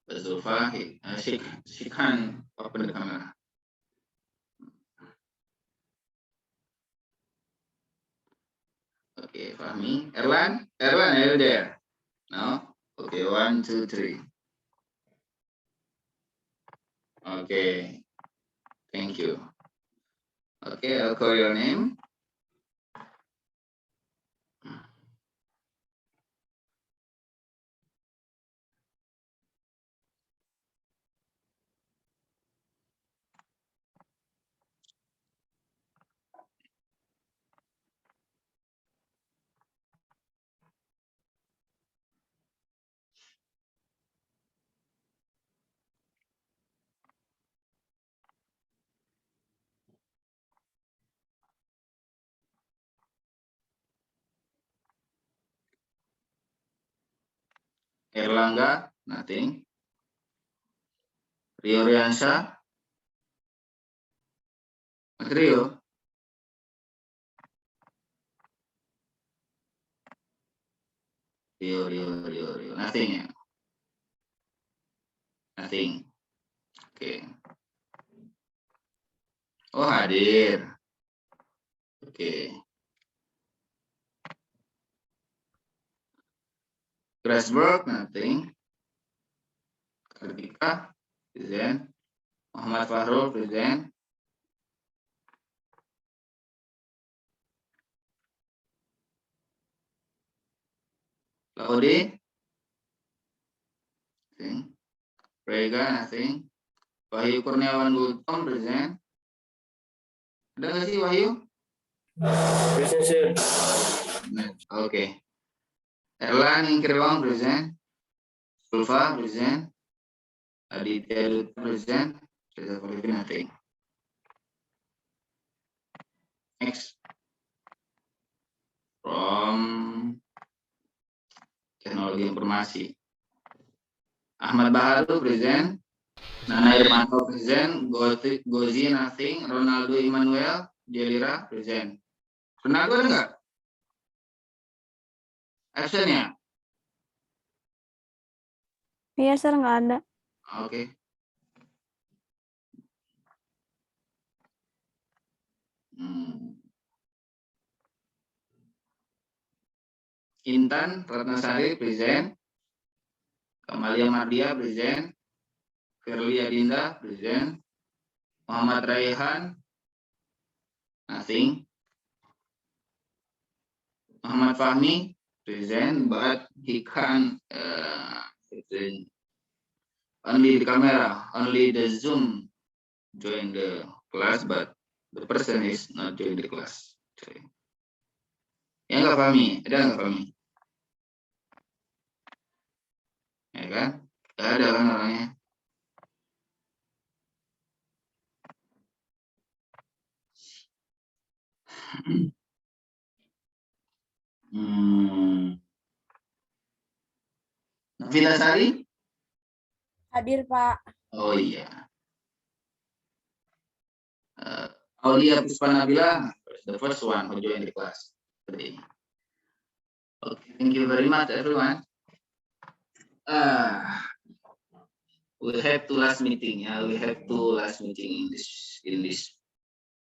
Zulfa, she can open the camera. Okay, Fahmi. Erlan, are you there? No? Okay, 1, 2, 3. Okay, thank you. Okay, I'll call your name. Erlangga, nothing. Rio Riansa. Rio. Rio. Nothing ya. Nothing. Oke. Oh, hadir. Oke. Grasberg, nothing. Kartika, present. Muhammad Fahrul, present. Laudi, nothing. Rega, nothing. Wahyu Kurniawan Gultom, present. Ada nggak sih Wahyu? Present. Oke. Erlan Ingkirwang, present. Sulfa, present. Aditya Duta, present. Reza Fahri, nothing. Next. From Teknologi Informasi. Ahmad Baharu, present. Nana Irmanto, present. Gozi, nothing. Ronaldo Immanuel, Delira, present. Ronaldo ada nggak? Absen ya? Iya, Sir, nggak ada. Okay. Intan Ratnasari present. Kamalia Mardia present. Firly Adinda present. Muhammad Raihan nothing. Muhammad Fahmi present, but he can't only the camera, only the Zoom join the class, but the person is not join the class. Ya nggak Fahmi? Ada nggak Fahmi? Ya kan? Nggak ada kan orangnya? Nafila Sari? Hadir, Pak. Oh iya. Aulia Puspanabila, the first one who joined the class today. Okay, thank you very much, everyone. We have two last meeting ya. We have two last meeting in this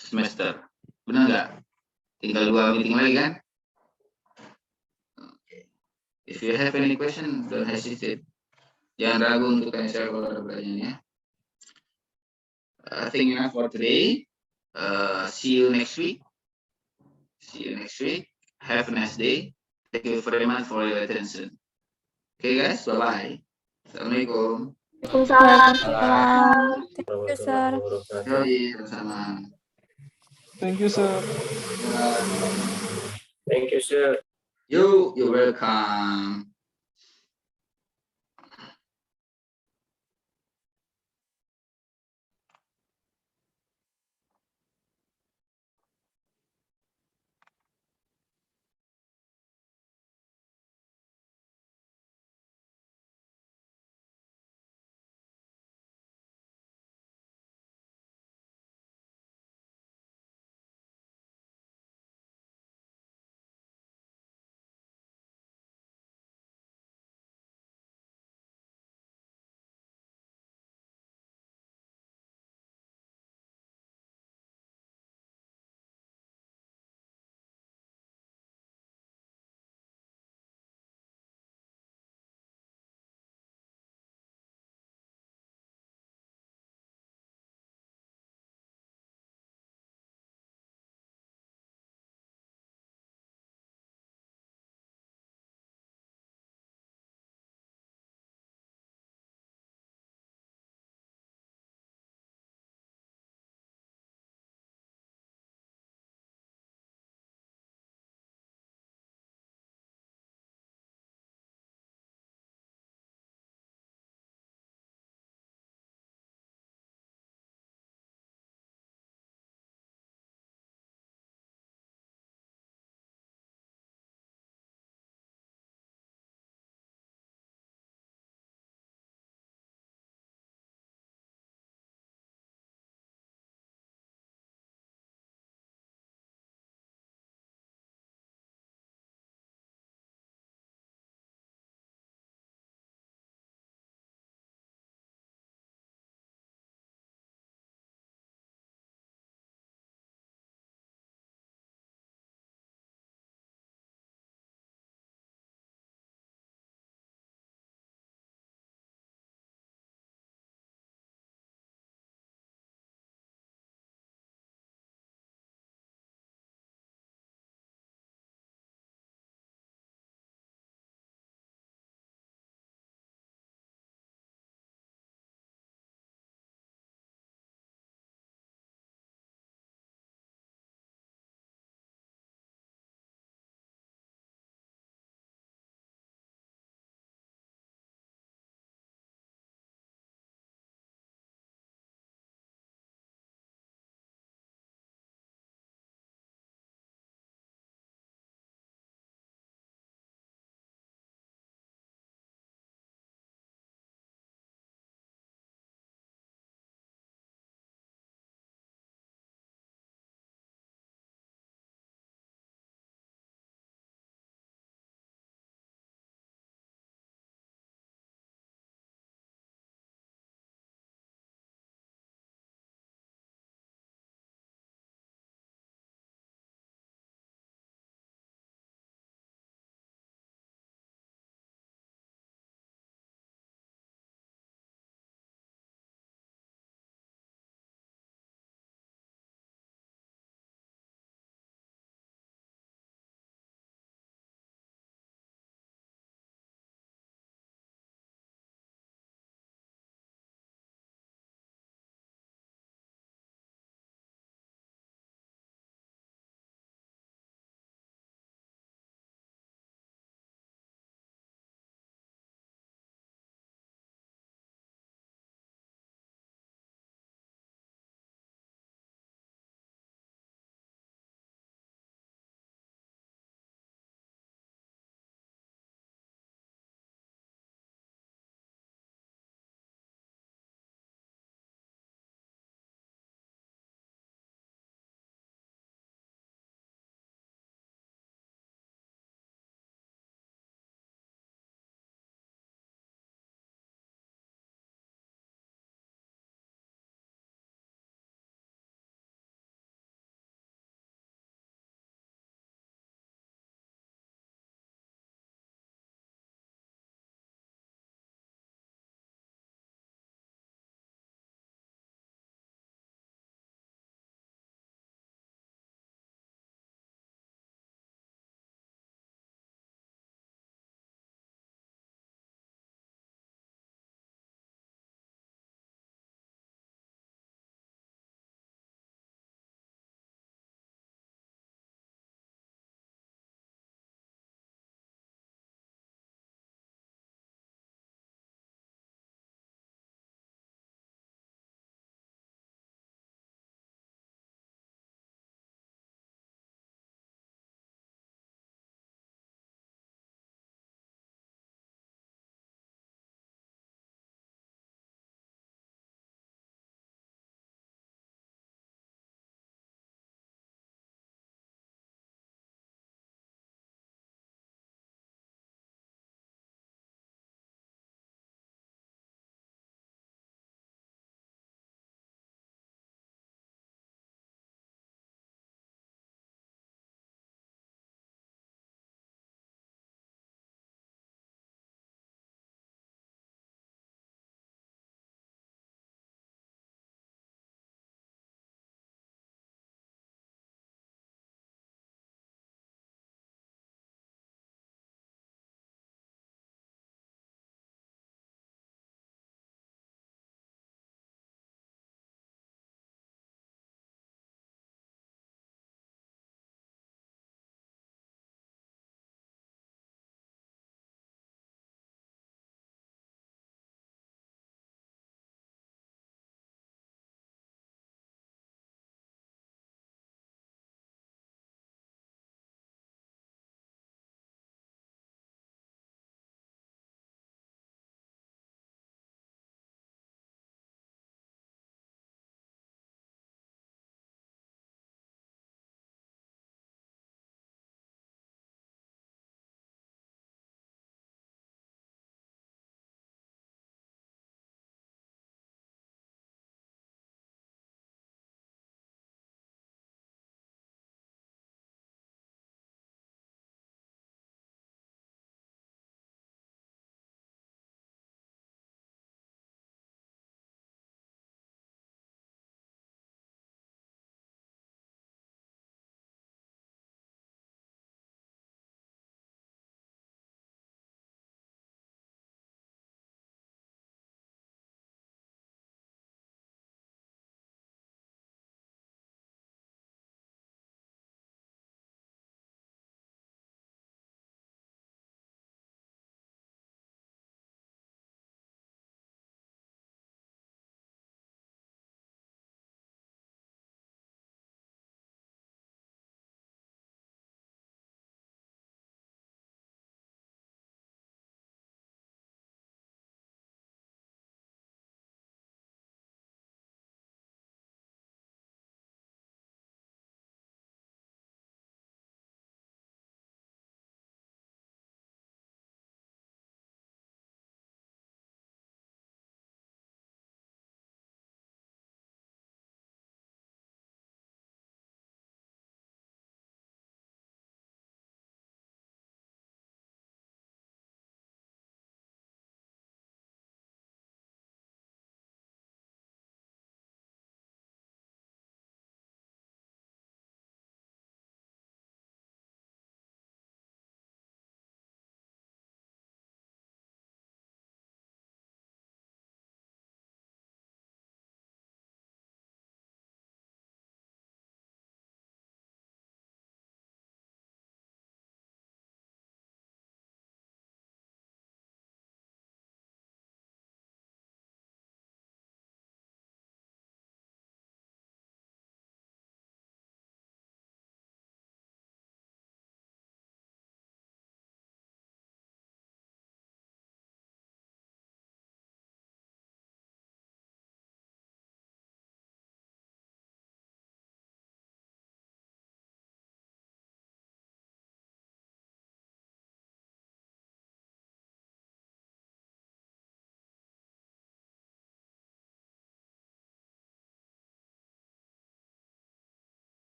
semester. Benar nggak? Tinggal 2 meeting lagi kan? Okay. If you have any question, don't hesitate. Jangan ragu untuk tanya saya kalau ada pertanyaannya. I think enough for today. See you next week. Have a nice day. Thank you very much for your attention. Okay guys, bye-bye. Assalamualaikum. Waalaikumsalam. Thank you, sir. Sama. Thank you, sir. Thank you, sir. You're welcome.